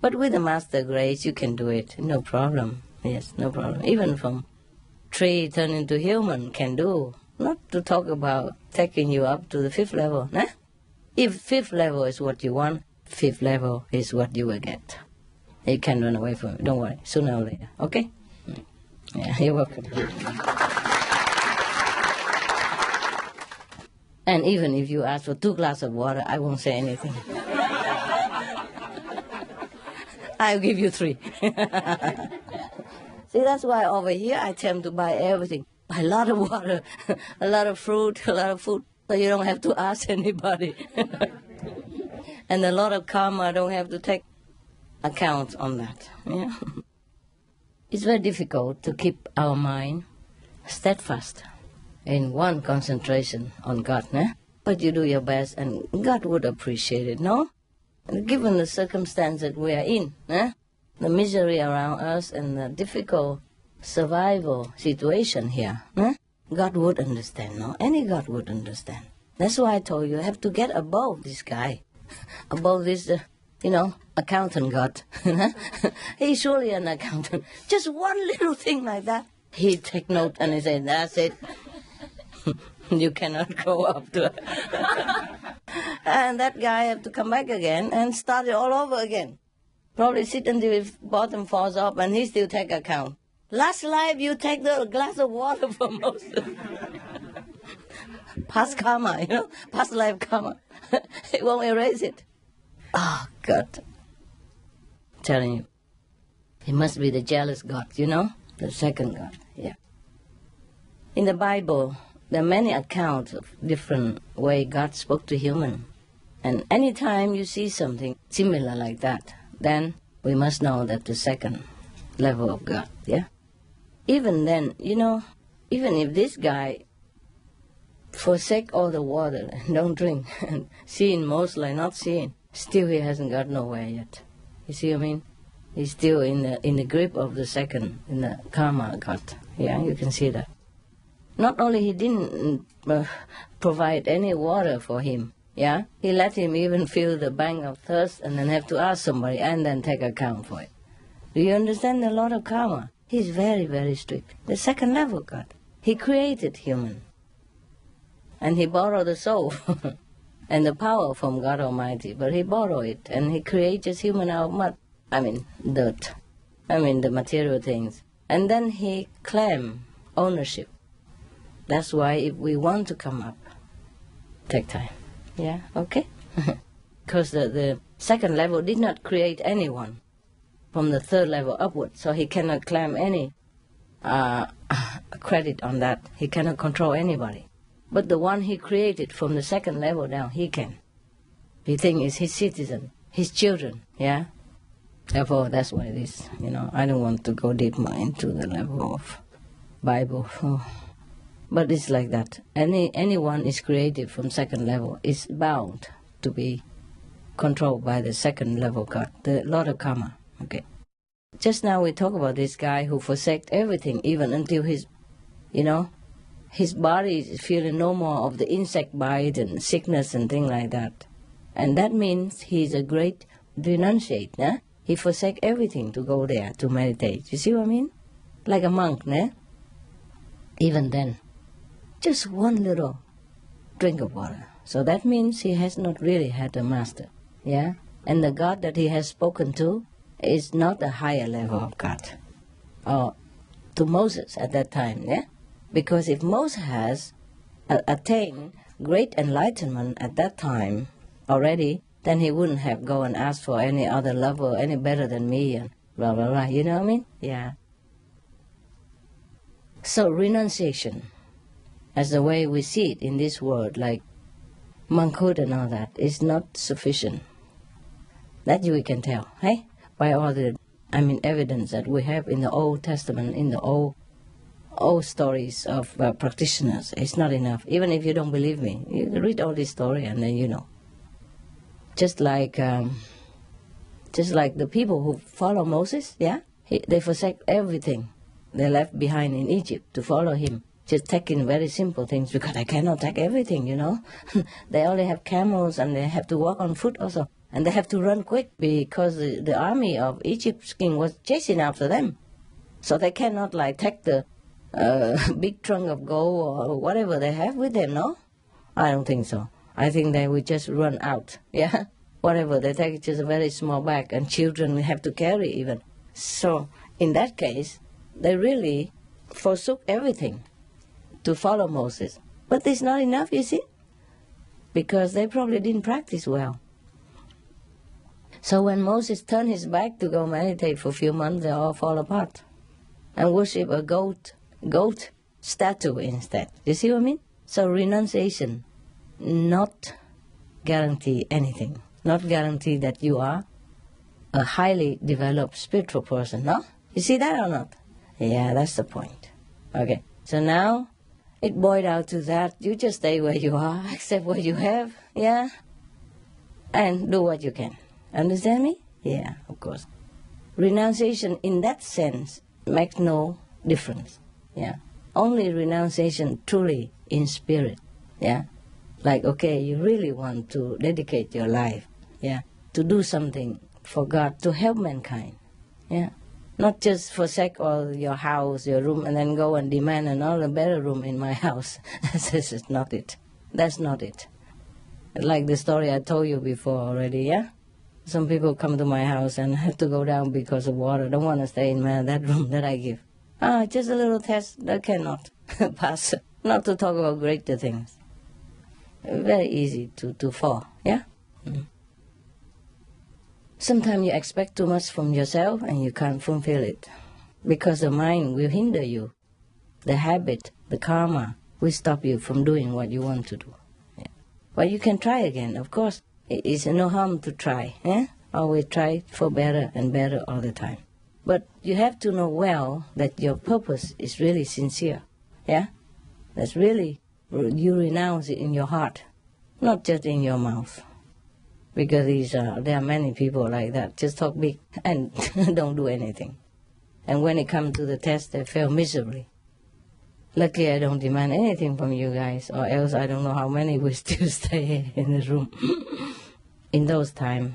But with the Master Grace, you can do it, no problem. Yes, no problem. Even from tree turn into human can do. Not to talk about taking you up to the fifth level, nah? If fifth level is what you want, fifth level is what you will get. You can run away from it. Don't worry. Sooner or later. Okay? Yeah, you're welcome. And even if you ask for 2 glasses of water, I won't say anything. I'll give you 3. See, that's why over here I tend to buy everything. Buy a lot of water, a lot of fruit, a lot of food, so you don't have to ask anybody. And a lot of karma, I don't have to take account on that. Yeah. It's very difficult to keep our mind steadfast in one concentration on God, nah? But you do your best and God would appreciate it, no? And given the circumstance that we are in, nah? The misery around us and the difficult survival situation here, nah? God would understand, no? Any God would understand. That's why I told you have to get above this guy, above this, accountant God. He's surely an accountant. Just one little thing like that. He take note and he said, that's it. You cannot go up to it. And that guy have to come back again and start it all over again. Probably sit until his bottom falls off and he still take account. Last life you take the glass of water from Moses. Past karma, past life karma. It won't erase it. Oh, God. I'm telling you. He must be the jealous God, the second God, yeah. In the Bible, there are many accounts of different way God spoke to human. And anytime you see something similar like that, then we must know that the second level of God, yeah? Even then, even if this guy forsake all the water and don't drink, and seeing mostly not seeing, still he hasn't got nowhere yet. You see what I mean? He's still in the grip of the second, in the karma God. Yeah, you can see that. Not only he didn't provide any water for him, yeah, he let him even feel the bang of thirst and then have to ask somebody and then take account for it. Do you understand the Lord of Karma? He's very, very strict. The second level God. He created human. And he borrowed the soul and the power from God Almighty. But he borrowed it and he created human out of mud. Dirt. The material things. And then he claimed ownership. That's why if we want to come up, take time. Yeah, okay? Because the second level did not create anyone from the third level upward, so he cannot claim any credit on that. He cannot control anybody. But the one he created from the second level down, he can. He thinks it's his citizen, his children, yeah? Therefore, that's what it is. I don't want to go deeper into the level of Bible. But it's like that. Anyone is created from second level is bound to be controlled by the second level God, the Lord of Karma. Okay. Just now we talk about this guy who forsake everything, even until his body is feeling no more of the insect bite and sickness and things like that. And that means he's a great renunciate, nah? He forsake everything to go there to meditate. You see what I mean? Like a monk, nah? Even then. Just one little drink of water. So that means he has not really had a master, yeah? And the God that he has spoken to is not a higher level of God. Or to Moses at that time, yeah? Because if Moses has attained great enlightenment at that time already, then he wouldn't have go and asked for any other level, any better than me, and blah, blah, blah. You know what I mean? Yeah. So renunciation, as the way we see it in this world, like monkhood and all that, is not sufficient. That we can tell, hey? By all the, evidence that we have in the Old Testament, in the old stories of practitioners. It's not enough. Even if you don't believe me, you read all this story and then you know. Just like the people who follow Moses, yeah? They forsake everything they left behind in Egypt to follow him. Just taking very simple things because they cannot take everything, They only have camels and they have to walk on foot also. And they have to run quick because the army of Egypt's king was chasing after them. So they cannot take the big trunk of gold or whatever they have with them, no? I don't think so. I think they will just run out, yeah? Whatever they take, just a very small bag, and children have to carry even. So in that case, they really forsook everything to follow Moses. But it's not enough, you see? Because they probably didn't practice well. So when Moses turned his back to go meditate for a few months, they all fall apart and worship a goat statue instead. You see what I mean? So renunciation, not guarantee anything. Not guarantee that you are a highly developed spiritual person, no? You see that or not? Yeah, that's the point. Okay, so now it boiled out to that. You just stay where you are, accept what you have, yeah? And do what you can. Understand me? Yeah, of course. Renunciation in that sense makes no difference. Yeah. only renunciation truly in spirit, yeah? Like, okay, you really want to dedicate your life, yeah, to do something for God, to help mankind, yeah? Not just forsake all your house, your room, and then go and demand another better room in my house. This is not it. That's not it. Like the story I told you before already, yeah? Some people come to my house and have to go down because of water, don't want to stay in that room that I give. Just a little test that cannot pass. Not to talk about greater things. Very easy to fall, yeah? Mm. Sometimes you expect too much from yourself and you can't fulfill it because the mind will hinder you. The habit, the karma, will stop you from doing what you want to do. Yeah. But you can try again, of course. It's no harm to try. Eh? Always try for better and better all the time. But you have to know well that your purpose is really sincere. Yeah? That's really, you renounce it in your heart, not just in your mouth. Because there are many people like that, just talk big and don't do anything. And when it comes to the test, they fail miserably. Luckily, I don't demand anything from you guys, or else I don't know how many will still stay in this room. In those times,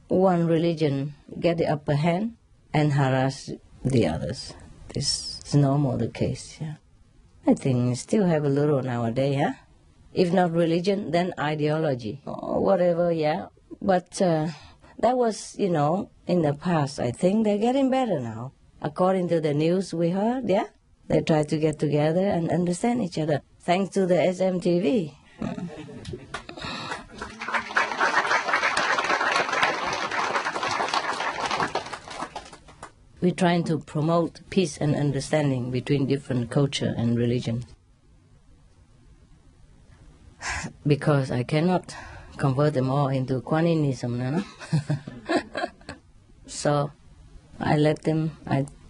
one religion get the upper hand and harass the others. This is normal the case, yeah. I think we still have a little nowadays, huh? If not religion, then ideology, or whatever, yeah. But that was, in the past. I think they're getting better now. According to the news we heard, yeah, they try to get together and understand each other, thanks to the SMTV. We're trying to promote peace and understanding between different culture and religion. Because I cannot convert them all into Quaninism, no? So I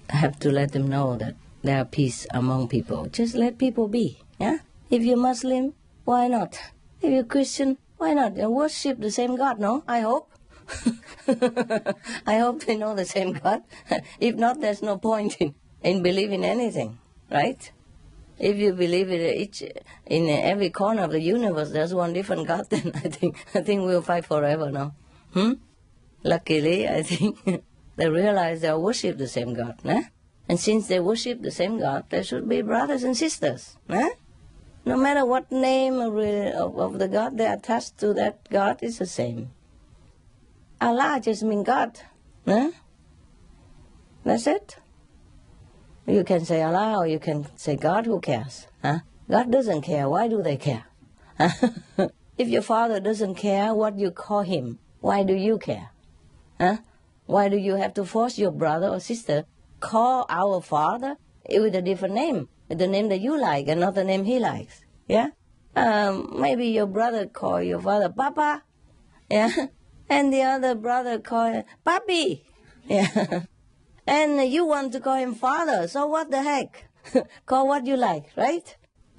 have to let them know that there are peace among people. Just let people be, yeah? If you're Muslim, why not? If you're Christian, why not? You worship the same God, no? I hope. I hope they know the same God. If not, there's no point in believing anything, right? If you believe in every corner of the universe, there's one different God, then I think we'll fight forever now. Luckily, I think they realize they worship the same God. Eh? And since they worship the same God, they should be brothers and sisters. Eh? No matter what name of the God they attach to, that God is the same. Allah just means God. Eh? That's it. You can say Allah or you can say God, who cares? Huh? God doesn't care. Why do they care? If your father doesn't care what you call him, why do you care? Huh? Why do you have to force your brother or sister call our father with a different name, with the name that you like and not the name he likes? Yeah? Maybe your brother call your father Papa, yeah? And the other brother call him Papi, yeah? And you want to call him father, so what the heck? Call what you like, right?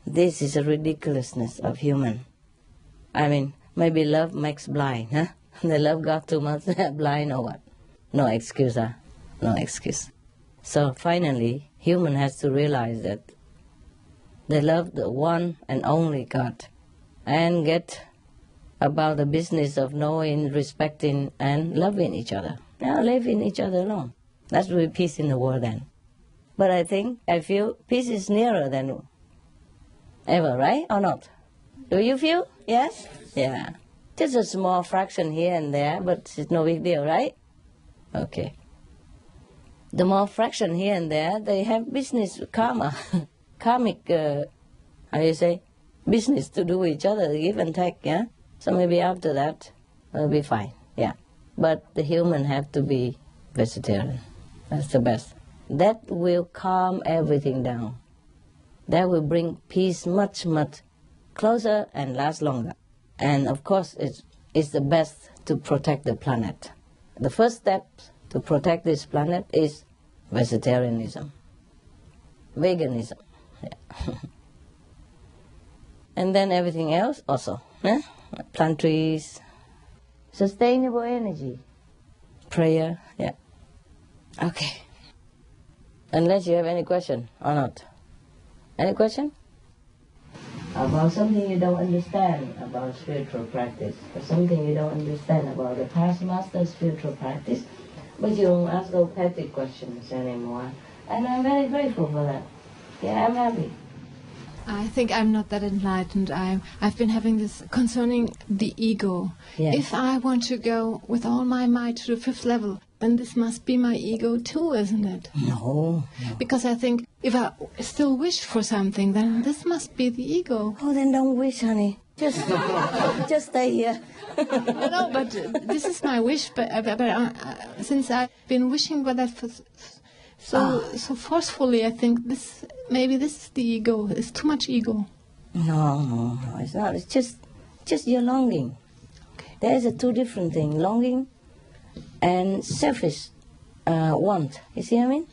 This is a ridiculousness of human. I mean, maybe love makes blind, huh? They love God too much, they're blind or what? No excuse, huh? No excuse. So finally, human has to realize that they love the one and only God and get about the business of knowing, respecting, and loving each other. Now, living each other alone. That's really peace in the world then. But I feel peace is nearer than ever, right? Or not? Do you feel? Yes? Yeah. Just a small fraction here and there, but it's no big deal, right? Okay. The more fraction here and there, they have business karma, karmic, business to do with each other, give and take, yeah? So maybe after that, it'll be fine, yeah. But the human have to be vegetarian. That's the best. That will calm everything down. That will bring peace much, much closer and last longer. And of course, it's the best to protect the planet. The first step to protect this planet is vegetarianism, veganism. Yeah. And then everything else also. Yeah? Plant trees, sustainable energy, prayer, yeah. Okay. Unless you have any question or not. Any question? About something you don't understand about spiritual practice, or something you don't understand about the past master spiritual practice, but you don't ask those petty questions anymore. And I'm very grateful for that. Yeah, I'm happy. I think I'm not that enlightened. I've been having this concerning the ego. Yes. If I want to go with all my might to the 5th level, then this must be my ego too, isn't it? No. Because I think if I still wish for something, then this must be the ego. Oh, then don't wish, honey. Just stay here. No, but this is my wish. But since I've been wishing for that for so forcefully, I think maybe this is the ego. It's too much ego. No, it's not. It's just your longing. Okay. There's two different things: longing and selfish want. You see what I mean?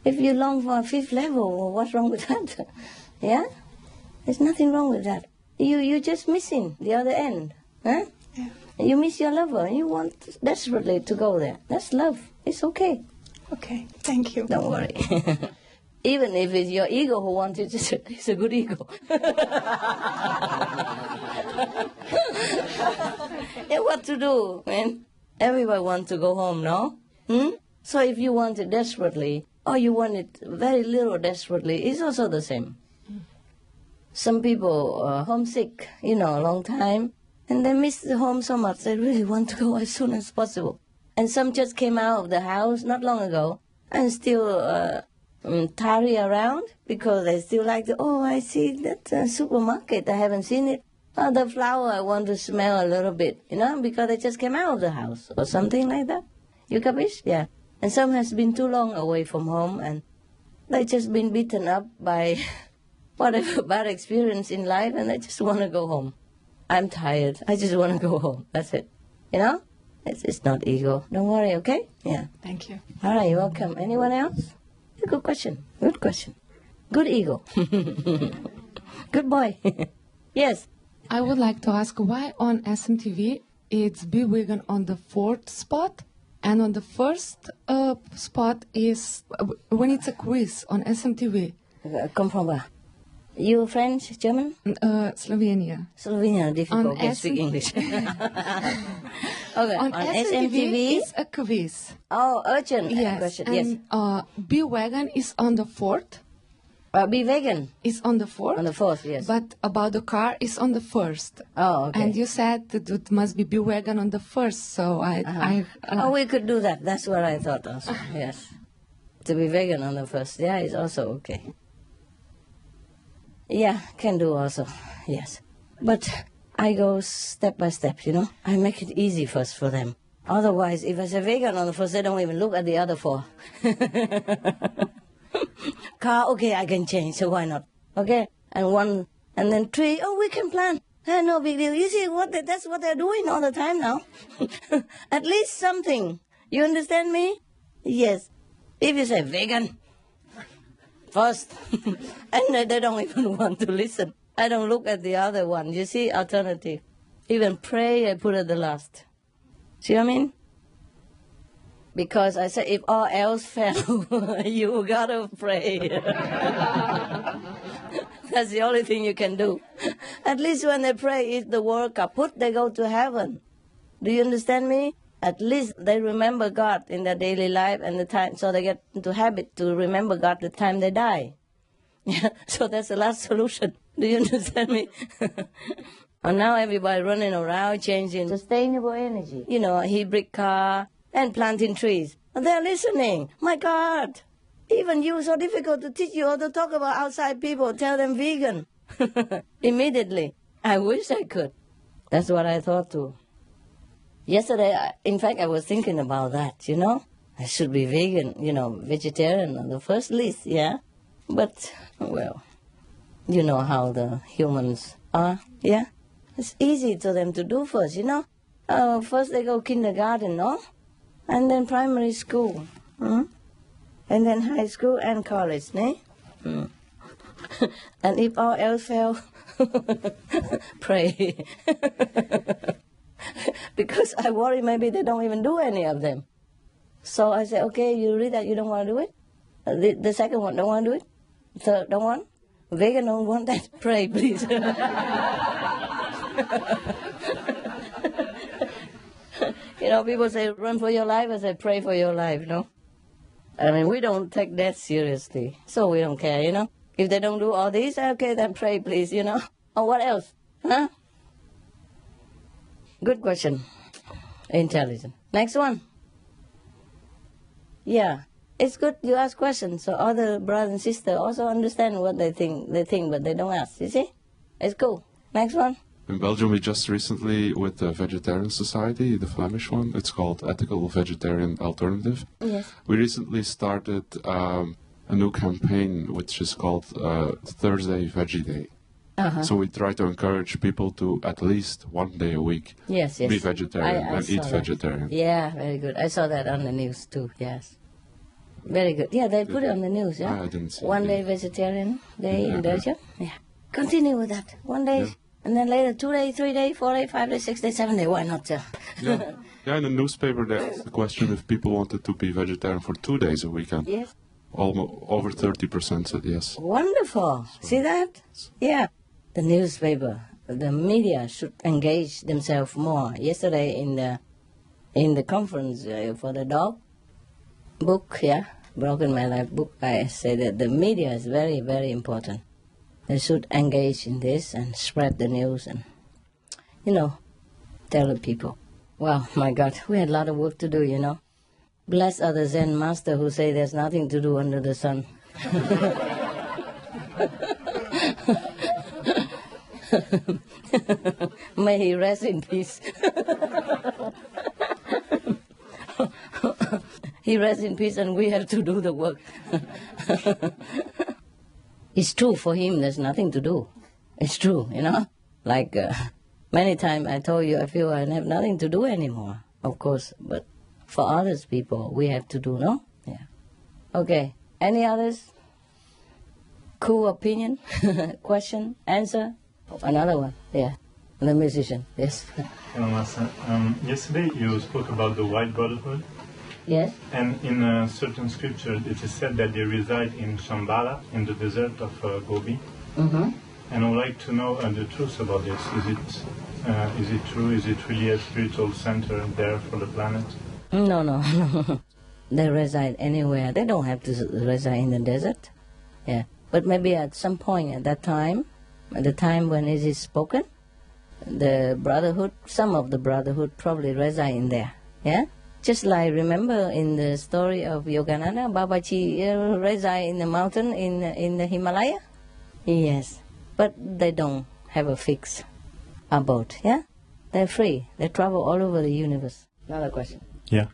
If you long for a 5th level, well, what's wrong with that? Yeah, there's nothing wrong with that. You're just missing the other end, huh? Yeah. You miss your lover. You want desperately to go there. That's love. It's okay. Okay, thank you. Don't worry. Even if it's your ego who wants it, it's a good ego. Yeah, what to do, man? Everybody wants to go home, no? So if you want it desperately, or you want it very little desperately, it's also the same. Some people are homesick, a long time, and they miss the home so much, they really want to go as soon as possible. And some just came out of the house not long ago and still tarry around because they still like I see that supermarket, I haven't seen it. Oh, the flower, I want to smell a little bit, because they just came out of the house or something like that. You capish? Yeah. And some has been too long away from home and they just been beaten up by whatever bad experience in life and they just want to go home. I'm tired. I just want to go home. That's it. It's not ego. Don't worry, okay? Yeah. Thank you. All right, you're welcome. Anyone else? Good question. Good question. Good ego. Good boy. Yes. I would like to ask why on SMTV it's Be Vegan on the 4th spot and on the first spot is when it's a quiz on SMTV. Come from where? You French, German? Slovenia. Slovenia, difficult. On Can speak English. Okay. On SMTV it's a quiz. Oh, urgent Yes. question. And Yes. Be Vegan is on the 4th. Be vegan. Is on the 4th. On the 4th, yes. But about the car is on the 1st. Oh, okay. And you said that it must be vegan on the 1st, so we could do that. That's what I thought also. Yes. To be vegan on the 1st. Yeah, it's also okay. Yeah, can do also. Yes. But I go step by step, I make it easy first for them. Otherwise, if I say vegan on the 1st, they don't even look at the other 4. Car, okay, I can change, so why not? Okay? And 1, and then 3, we can plan. No big deal. You see, that's what they're doing all the time now. At least something. You understand me? Yes. If you say vegan first, and they don't even want to listen. I don't look at the other one. You see, alternative. Even pray, I put at the last. See what I mean? Because I said, if all else fail, you gotta pray. That's the only thing you can do. At least when they pray, if the world kaput, they go to heaven. Do you understand me? At least they remember God in their daily life and the time, so they get into habit to remember God the time they die. Yeah, so that's the last solution. Do you understand me? And now everybody running around changing sustainable energy. Hybrid car and planting trees. And they're listening. My God, even you, so difficult to teach you all to talk about outside people, tell them vegan. Immediately. I wish I could. That's what I thought too. Yesterday, in fact, I was thinking about that, I should be vegan, vegetarian on the first list, yeah? But, well, you know how the humans are, yeah? It's easy to them to do first, First they go kindergarten, no? And then primary school, and then high school and college, ne? And if all else fail, pray. Because I worry maybe they don't even do any of them. So I say, okay, you read that you don't want to do it? The second one, don't want to do it? Third, don't want? Vegan don't want that. Pray, please. You know, people say, run for your life. I say, pray for your life, you know. I mean, we don't take that seriously, so we don't care, you know. If they don't do all these, okay, then pray, please, you know. Or what else? Huh? Good question. Intelligent. Next one. Yeah. It's good you ask questions, so other brothers and sisters also understand what they think, but they don't ask, you see? It's cool. Next one. In Belgium, we just recently, with the Vegetarian Society, the Flemish one, it's called Ethical Vegetarian Alternative. Yes. We recently started a new campaign, which is called Thursday Veggie Day. So we try to encourage people to at least one day a week be vegetarian and eat vegetarian. Yeah, very good. I saw that on the news too, yes. Very good. Yeah, they put it on the news, yeah? I didn't see One day vegetarian day in Belgium. Yeah. Continue with that. One day, and then later 2 days, 3 days, 4 days, 5 days, 6 days, 7 days. Why not? Yeah, in the newspaper there's the question if people wanted to be vegetarian for 2 days a weekend. Yes. Almost over 30% said yes. Wonderful. See that? Yeah. The newspaper, the media should engage themselves more. Yesterday in the conference for the dog book, Broken My Life book, I say that the media is very, very important. They should engage in this and spread the news and, you know, tell the people. Wow, my God, we had a lot of work to do, you know. Bless are the Zen master who say there's nothing to do under the sun. May he rest in peace. He rests in peace and we have to do the work. It's true for him, there's nothing to do. It's true, you know. Like many times I told you I feel I have nothing to do anymore, of course. But for others people, we have to do, no? Yeah. Okay, any others? Cool opinion? Question? Answer? Another one, yeah. The musician, yes. Hello, Master. Yesterday you spoke about the White Brotherhood. Yes. And in certain scriptures it is said that they reside in Shambhala, in the desert of Gobi. Mm-hmm. And I would like to know the truth about this. Is it true? Is it really a spiritual center there for the planet? No. They reside anywhere. They don't have to reside in the desert. Yeah. But maybe at some point at that time, at the time when it is spoken, the brotherhood, some of the brotherhood probably reside in there. Yeah? Just like, remember in the story of Yogananda, Babaji reside in the mountain in the Himalaya? Yes. But they don't have a fixed abode, yeah? They're free. They travel all over the universe. Another question. Yeah.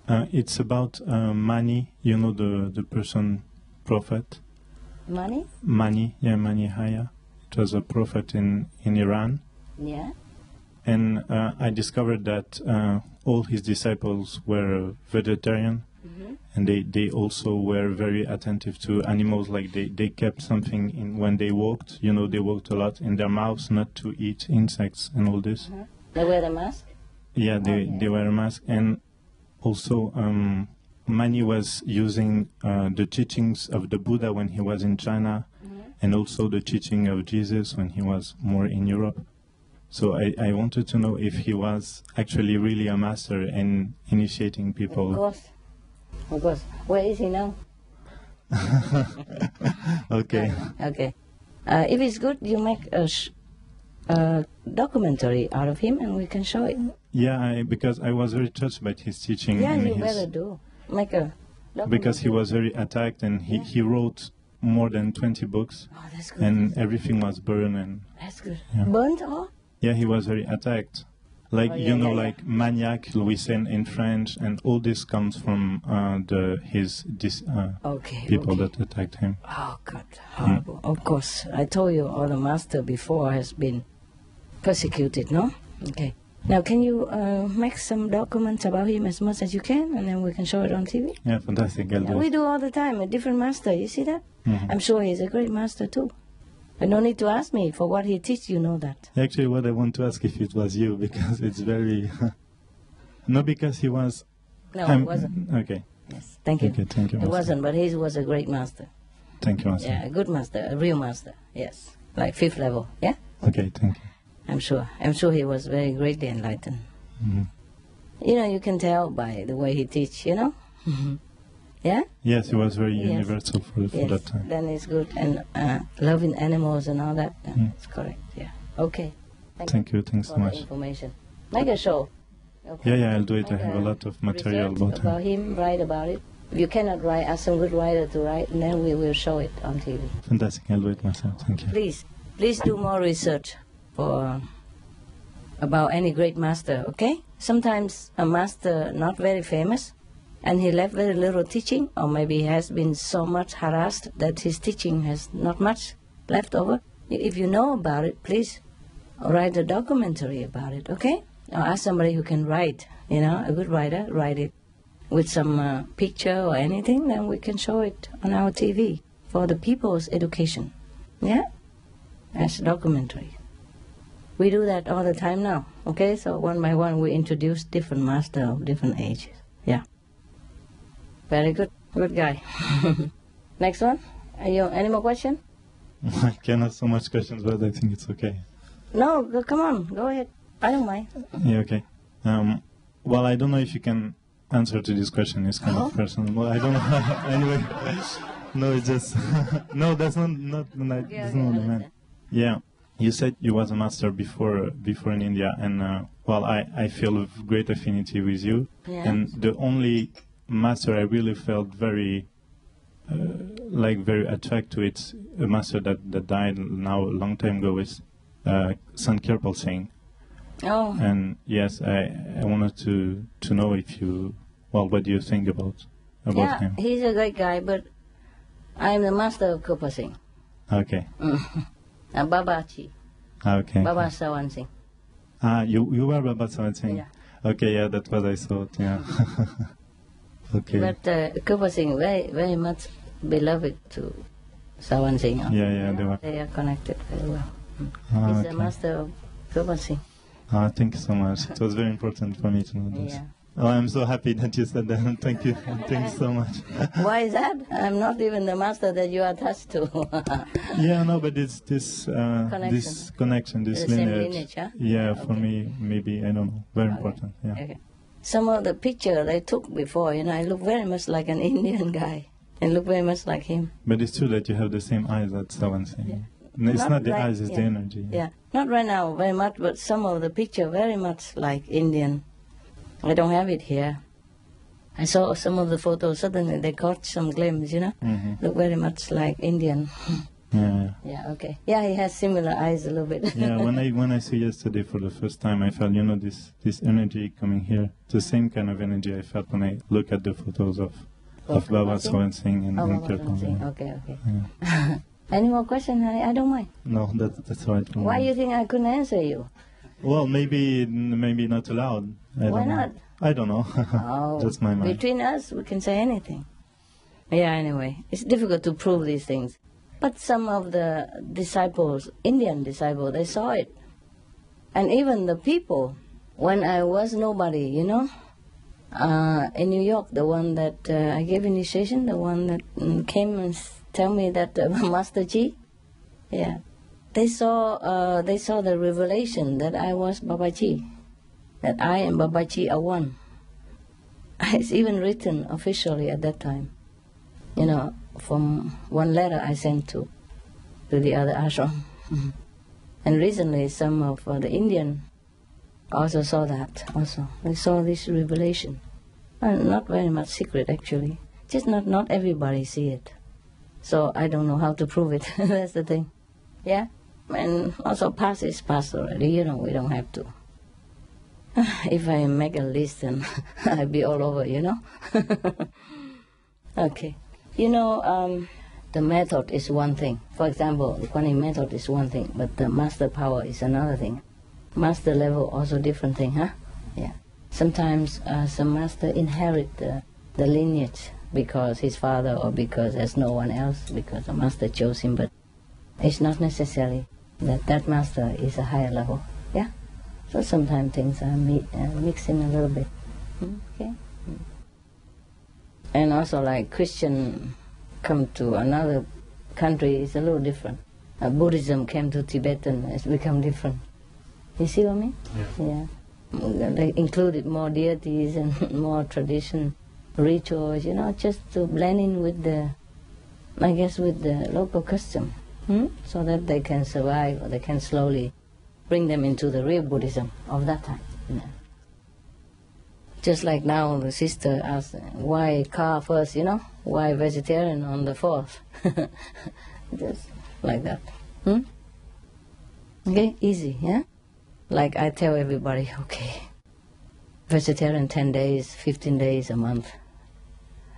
It's about Mani, you know, the person prophet. Mani? Mani Haya. It was a prophet in Iran. Yeah. And I discovered that all his disciples were vegetarian, and they also were very attentive to animals. Like they kept something in when they walked. You know, they walked a lot in their mouths, not to eat insects and all this. They wear the mask? Yeah, they wear a mask. And also, Mani was using the teachings of the Buddha when he was in China, and also the teaching of Jesus when he was more in Europe. So I wanted to know if he was actually really a master in initiating people. Of course. Where is he now? Okay. Okay. If it's good, you make a documentary out of him and we can show it. Yeah, because I was very touched by his teaching. Yeah, you better do. Make a documentary. Because he was very attacked and he wrote more than 20 books. Oh, that's good. And everything was burned. And that's good. Yeah. Burnt or? Yeah, he was very attacked. Like, like maniac, we say in French, and all this comes from people that attacked him. Oh, God, horrible. Of course, I told you all the master before has been persecuted, no? Okay. Now, can you make some documents about him as much as you can, and then we can show it on TV? Yeah, fantastic. I'll do we it. do all the time, a different master, you see that? I'm sure he's a great master, too. But no need to ask me for what he teach, you know that. Actually, what I want to ask if it was you, because it's very... Not because he was... No, it wasn't. Okay. Yes, thank you. Okay, thank you. It wasn't, but he was a great master. Thank you, Master. Yeah, a good master, a real master. Yes, like 5th level. Yeah. Okay, thank you. I'm sure he was very greatly enlightened. Mm-hmm. You know, you can tell by the way he teach. You know. Yeah. Yes, he was very universal for that time. Then it's good, and loving animals and all that. It's correct. Yeah. Okay. Thank you. Thanks so much. Information. Make a show. Okay. Yeah, I'll do it. I have a lot of material about him. Write about it. If you cannot write, ask some good writer to write, and then we will show it on TV. Fantastic. I'll do it myself. Thank you. Please do more research about any great master, okay? Sometimes a master not very famous, and he left very little teaching, or maybe he has been so much harassed that his teaching has not much left over. If you know about it, please write a documentary about it, okay? Or ask somebody who can write, you know, a good writer, write it with some picture or anything, then we can show it on our TV for the people's education, yeah? As a documentary. We do that all the time now, okay? So one by one we introduce different masters of different ages, yeah. Very good, good guy. Next one, any more questions? I can ask so much questions, but I think it's okay. No, come on, go ahead. I don't mind. Yeah, okay. Well, I don't know if you can answer to this question. It's kind of personal. Well, I don't know. Anyway, no, it's just no. That's not the man. Yeah, you said you was a master before in India, and well, I feel a great affinity with you. Yeah. And the only master I really felt very attracted to, it's a master that died now a long time ago, is Sant Kirpal Singh. Oh. And yes, I wanted to know if you, well, what do you think about him? Yeah, he's a great guy, but I'm the master of Kirpal Singh. Okay. Baba Chi. Okay. Baba Sawan Singh. You were Baba Sawan Singh? Yeah. Okay, yeah, that's what I thought, yeah. Okay. But Kirpal Singh very much beloved to Sawan Singh. Yeah, they are connected very well. He's the okay. master of Kirpal Singh. Thank you so much. It was very important for me to know this. Yeah. Oh, I'm so happy that you said that. Thank you. Thanks so much. Why is that? I'm not even the master that you are attached to. Yeah, no, but it's this connection, this the lineage. Same lineage, huh? Yeah, Okay. for me, maybe, I don't know, very important. Yeah. Okay. Some of the picture they took before, I look very much like an Indian guy. I look very much like him. But it's true that you have the same eyes that Sawan Singh. Yeah. It's not the eyes, it's the energy. Yeah, not right now very much, but some of the picture very much like Indian. I don't have it here. I saw some of the photos, suddenly they caught some glimpse, Mm-hmm. Look very much like Indian. Yeah. Yeah, okay. Yeah, he has similar eyes a little bit. Yeah, when I saw yesterday for the first time, I felt, this energy coming here. The same kind of energy I felt when I look at the photos of Baba Sawan Singh and Kirpal. Yeah. Okay. Yeah. Any more questions? I don't mind. No, that's all right. Why you think I couldn't answer you? Well, maybe not allowed. Why not? I don't know. Oh, That's my mind. between us, we can say anything. Yeah, anyway, it's difficult to prove these things. But some of the disciples, Indian disciples, they saw it. And even the people, when I was nobody, in New York, the one that I gave initiation, the one that came and tell me that Master Chi, yeah, they saw the revelation that I was Baba Chi, that I and Baba Chi are one. It's even written officially at that time, from one letter I sent to the other ashram. And recently some of the Indian also saw that also. They saw this revelation. Not very much secret actually. Just not everybody see it. So I don't know how to prove it. That's the thing. Yeah? And also past is past already, we don't have to. If I make a list, then I'll be all over, Okay. The method is one thing. For example, the Kuan Yin method is one thing, but the master power is another thing. Master level also different thing, huh? Yeah. Sometimes some master inherit the lineage because his father or because there's no one else, because the master chose him, but it's not necessary that master is a higher level. Yeah? So sometimes things are mixing a little bit. Okay? And also like Christian come to another country is a little different. Buddhism came to Tibet and it's become different. You see what I mean? Yeah. They included more deities and more tradition, rituals, just to blend in with the local custom, so that they can survive, or they can slowly bring them into the real Buddhism of that time. Just like now, the sister asked, why car first, why vegetarian on the fourth? Just like that. Okay, easy, yeah? Like I tell everybody, okay, vegetarian 10 days, 15 days, a month,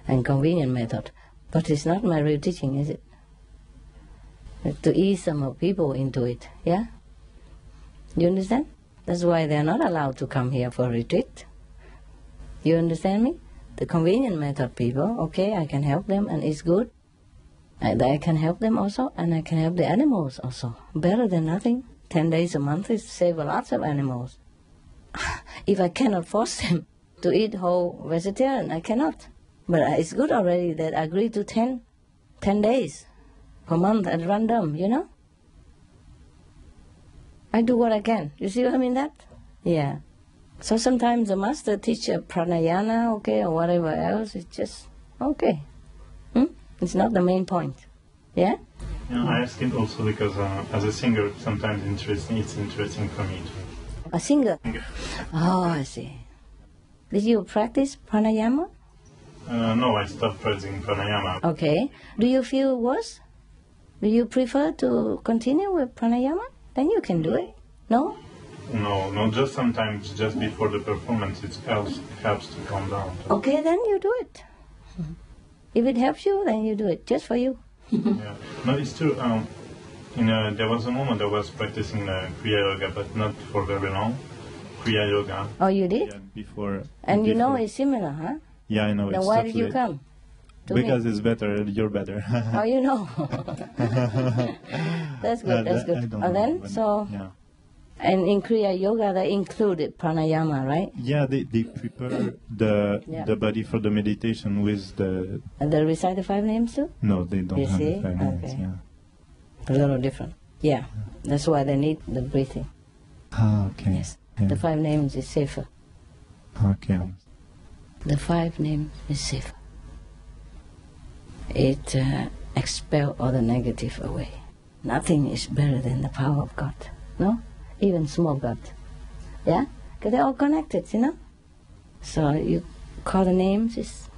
and convenient method. But it's not my real teaching, is it? To ease some people into it, yeah? You understand? That's why they're not allowed to come here for retreat. You understand me? The convenient method people, okay, I can help them and it's good. I can help them also, and I can help the animals also. Better than nothing. 10 days a month is save lots of animals. If I cannot force them to eat whole vegetarian, I cannot. But it's good already that I agree to 10 days per month at random, I do what I can. You see what I mean that? Yeah. So sometimes the master teach a pranayama, okay, or whatever else. It's just, okay. It's not the main point. Yeah? I ask it also because as a singer, sometimes it's interesting for me too. A singer? Oh, I see. Did you practice pranayama? No, I stopped practicing pranayama. Okay. Do you feel worse? Do you prefer to continue with pranayama? Then you can do it. No? No, just sometimes, just before the performance, it helps to calm down. Okay, then you do it. If it helps you, then you do it, just for you. Yeah. No, it's true. There was a moment I was practicing Kriya Yoga, but not for very long. Kriya Yoga. Oh, you did? Yeah, before. And you know it's similar, huh? Yeah, I know. Then why did you come? Because it's better, you're better. Oh, you know. That's good, that's good. And then, Yeah. And in Kriya Yoga, they included pranayama, right? Yeah, they prepare the body for the meditation with the... And they recite the 5 names too? No, they don't have the 5 names, yeah. A little different. Yeah, that's why they need the breathing. Ah, okay. Yes, yeah. the 5 names is safer. Okay. The 5 names is safer. It expels all the negative away. Nothing is better than the power of God, no? Even small God, yeah? Because they're all connected, So you call the names is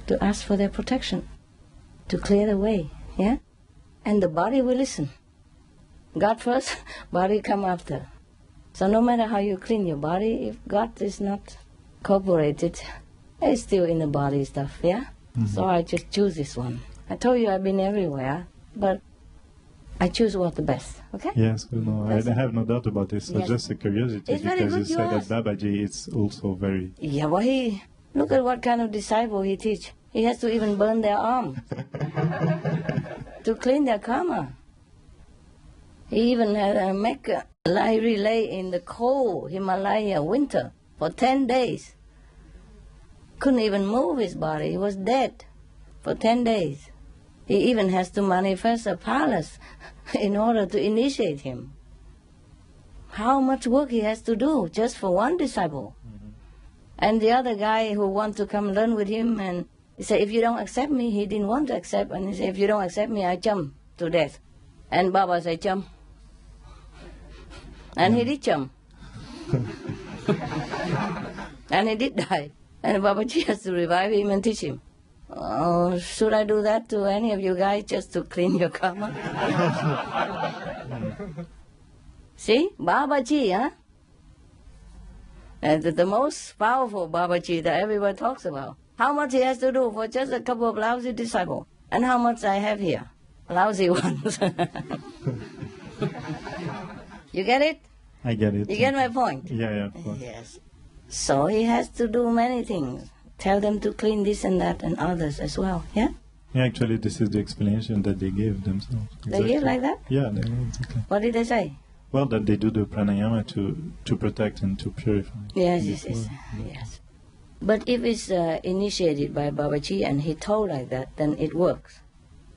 to ask for their protection, to clear the way, yeah? And the body will listen. God first, body come after. So no matter how you clean your body, if God is not cooperated, it's still in the body stuff, yeah? Mm-hmm. So I just choose this one. I told you I've been everywhere, but I choose what's the best, okay? Yes, no, I have no doubt about this. So yes. Just a curiosity, it's because you said that Babaji is also very... Yeah, well, look at what kind of disciple he teach. He has to even burn their arm to clean their karma. He even had make a light relay in the cold Himalaya winter for 10 days. Couldn't even move his body. He was dead for 10 days. He even has to manifest a palace in order to initiate him. How much work he has to do just for one disciple. Mm-hmm. And the other guy who wants to come learn with him, and he said, if you don't accept me, he didn't want to accept, and he said, if you don't accept me, I jump to death. And Baba said, jump. And he did jump. And he did die. And Babaji has to revive him and teach him. Oh, should I do that to any of you guys just to clean your karma? See? Babaji, huh? And the most powerful Babaji that everyone talks about. How much he has to do for just a couple of lousy disciples. And how much I have here? Lousy ones. You get it? I get it. You get my point? Yeah, of course. Yes. So he has to do many things. Tell them to clean this and that and others as well, yeah? Yeah, actually, this is the explanation that they gave themselves. Exactly. They gave like that? Yeah, they gave, exactly. What did they say? Well, that they do the pranayama to protect and to purify. Yes. But if it's initiated by Babaji and he told like that, then it works.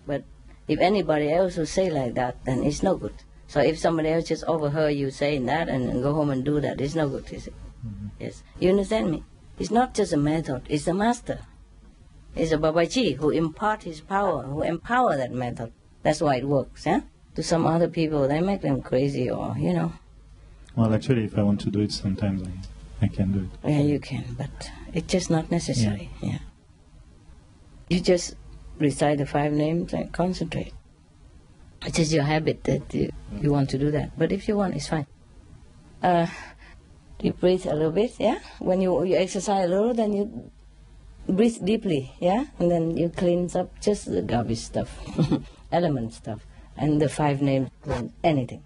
But If anybody else will say like that, then it's no good. So if somebody else just overheard you saying that and go home and do that, it's no good, is it? Mm-hmm. Yes. You understand me? It's not just a method, it's a master. It's a Babaji who impart his power, who empower that method. That's why it works, yeah? To some other people, they make them crazy or, you know. Well, actually, if I want to do it, sometimes I can do it. Yeah, you can, but it's just not necessary, yeah. You just recite the 5 names and concentrate. It's just your habit that you want to do that. But if you want, it's fine. You breathe a little bit, yeah? When you exercise a little, then you breathe deeply, yeah? And then you cleanse up just the garbage stuff, element stuff. And the 5 names, anything.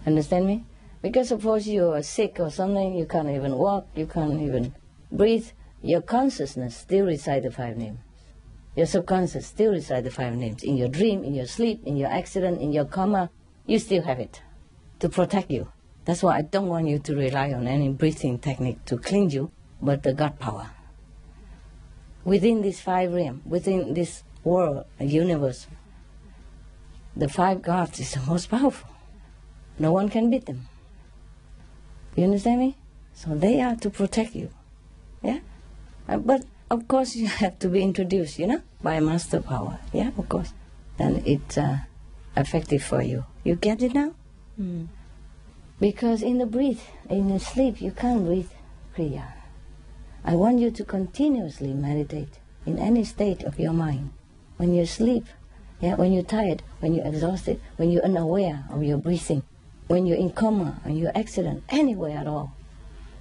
Understand me? Because suppose you are sick or something, you can't even walk, you can't even breathe, your consciousness still recite the 5 names. Your subconscious still recite the 5 names. In your dream, in your sleep, in your accident, in your coma, you still have it to protect you. That's why I don't want you to rely on any breathing technique to cleanse you, but the God power. Within this 5 realm, within this world, universe, the 5 gods is the most powerful. No one can beat them. You understand me? So they are to protect you. Yeah? But of course you have to be introduced, you know, by master power. Yeah, of course. Then it's effective for you. You get it now? Mm. Because in the sleep, you can't breathe Kriya. I want you to continuously meditate in any state of your mind. When you sleep, yeah, when you're tired, when you're exhausted, when you're unaware of your breathing, when you're in coma, when you're accident, anywhere at all,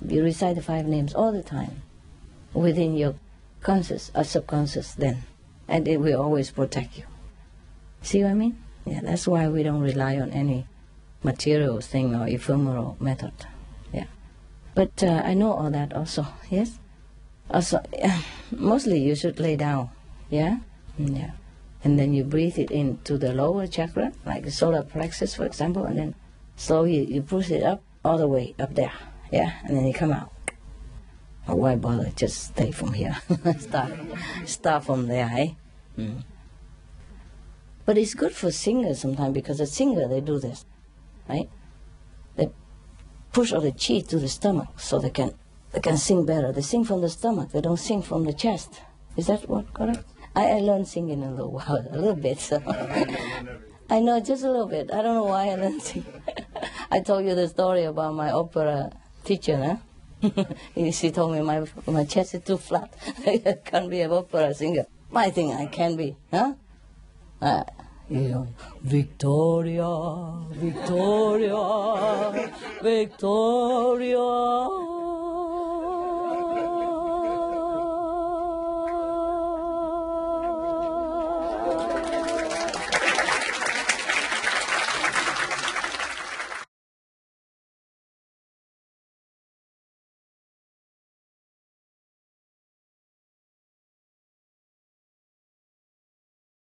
you recite the 5 names all the time within your conscious or subconscious then, and it will always protect you. See what I mean? Yeah, that's why we don't rely on any material thing or ephemeral method. Yeah, but I know all that also. Yes. Also, mostly you should lay down. Yeah, yeah, and then you breathe it into the lower chakra, like the solar plexus, for example, and then slowly you push it up all the way up there. Yeah, and then you come out. Or why bother? Just stay from here. Start from there, eh? Mm. But it's good for singers sometimes because the singer, they do this, right? They push all the chi to the stomach so they can sing better. They sing from the stomach. They don't sing from the chest. Is that what correct? I learned singing a little bit. So. I know just a little bit. I don't know why I learned singing. I told you the story about my opera teacher, huh? She told me my chest is too flat. I can't be an opera singer. I think I can be, huh? You know, Victoria, Victoria, Victoria.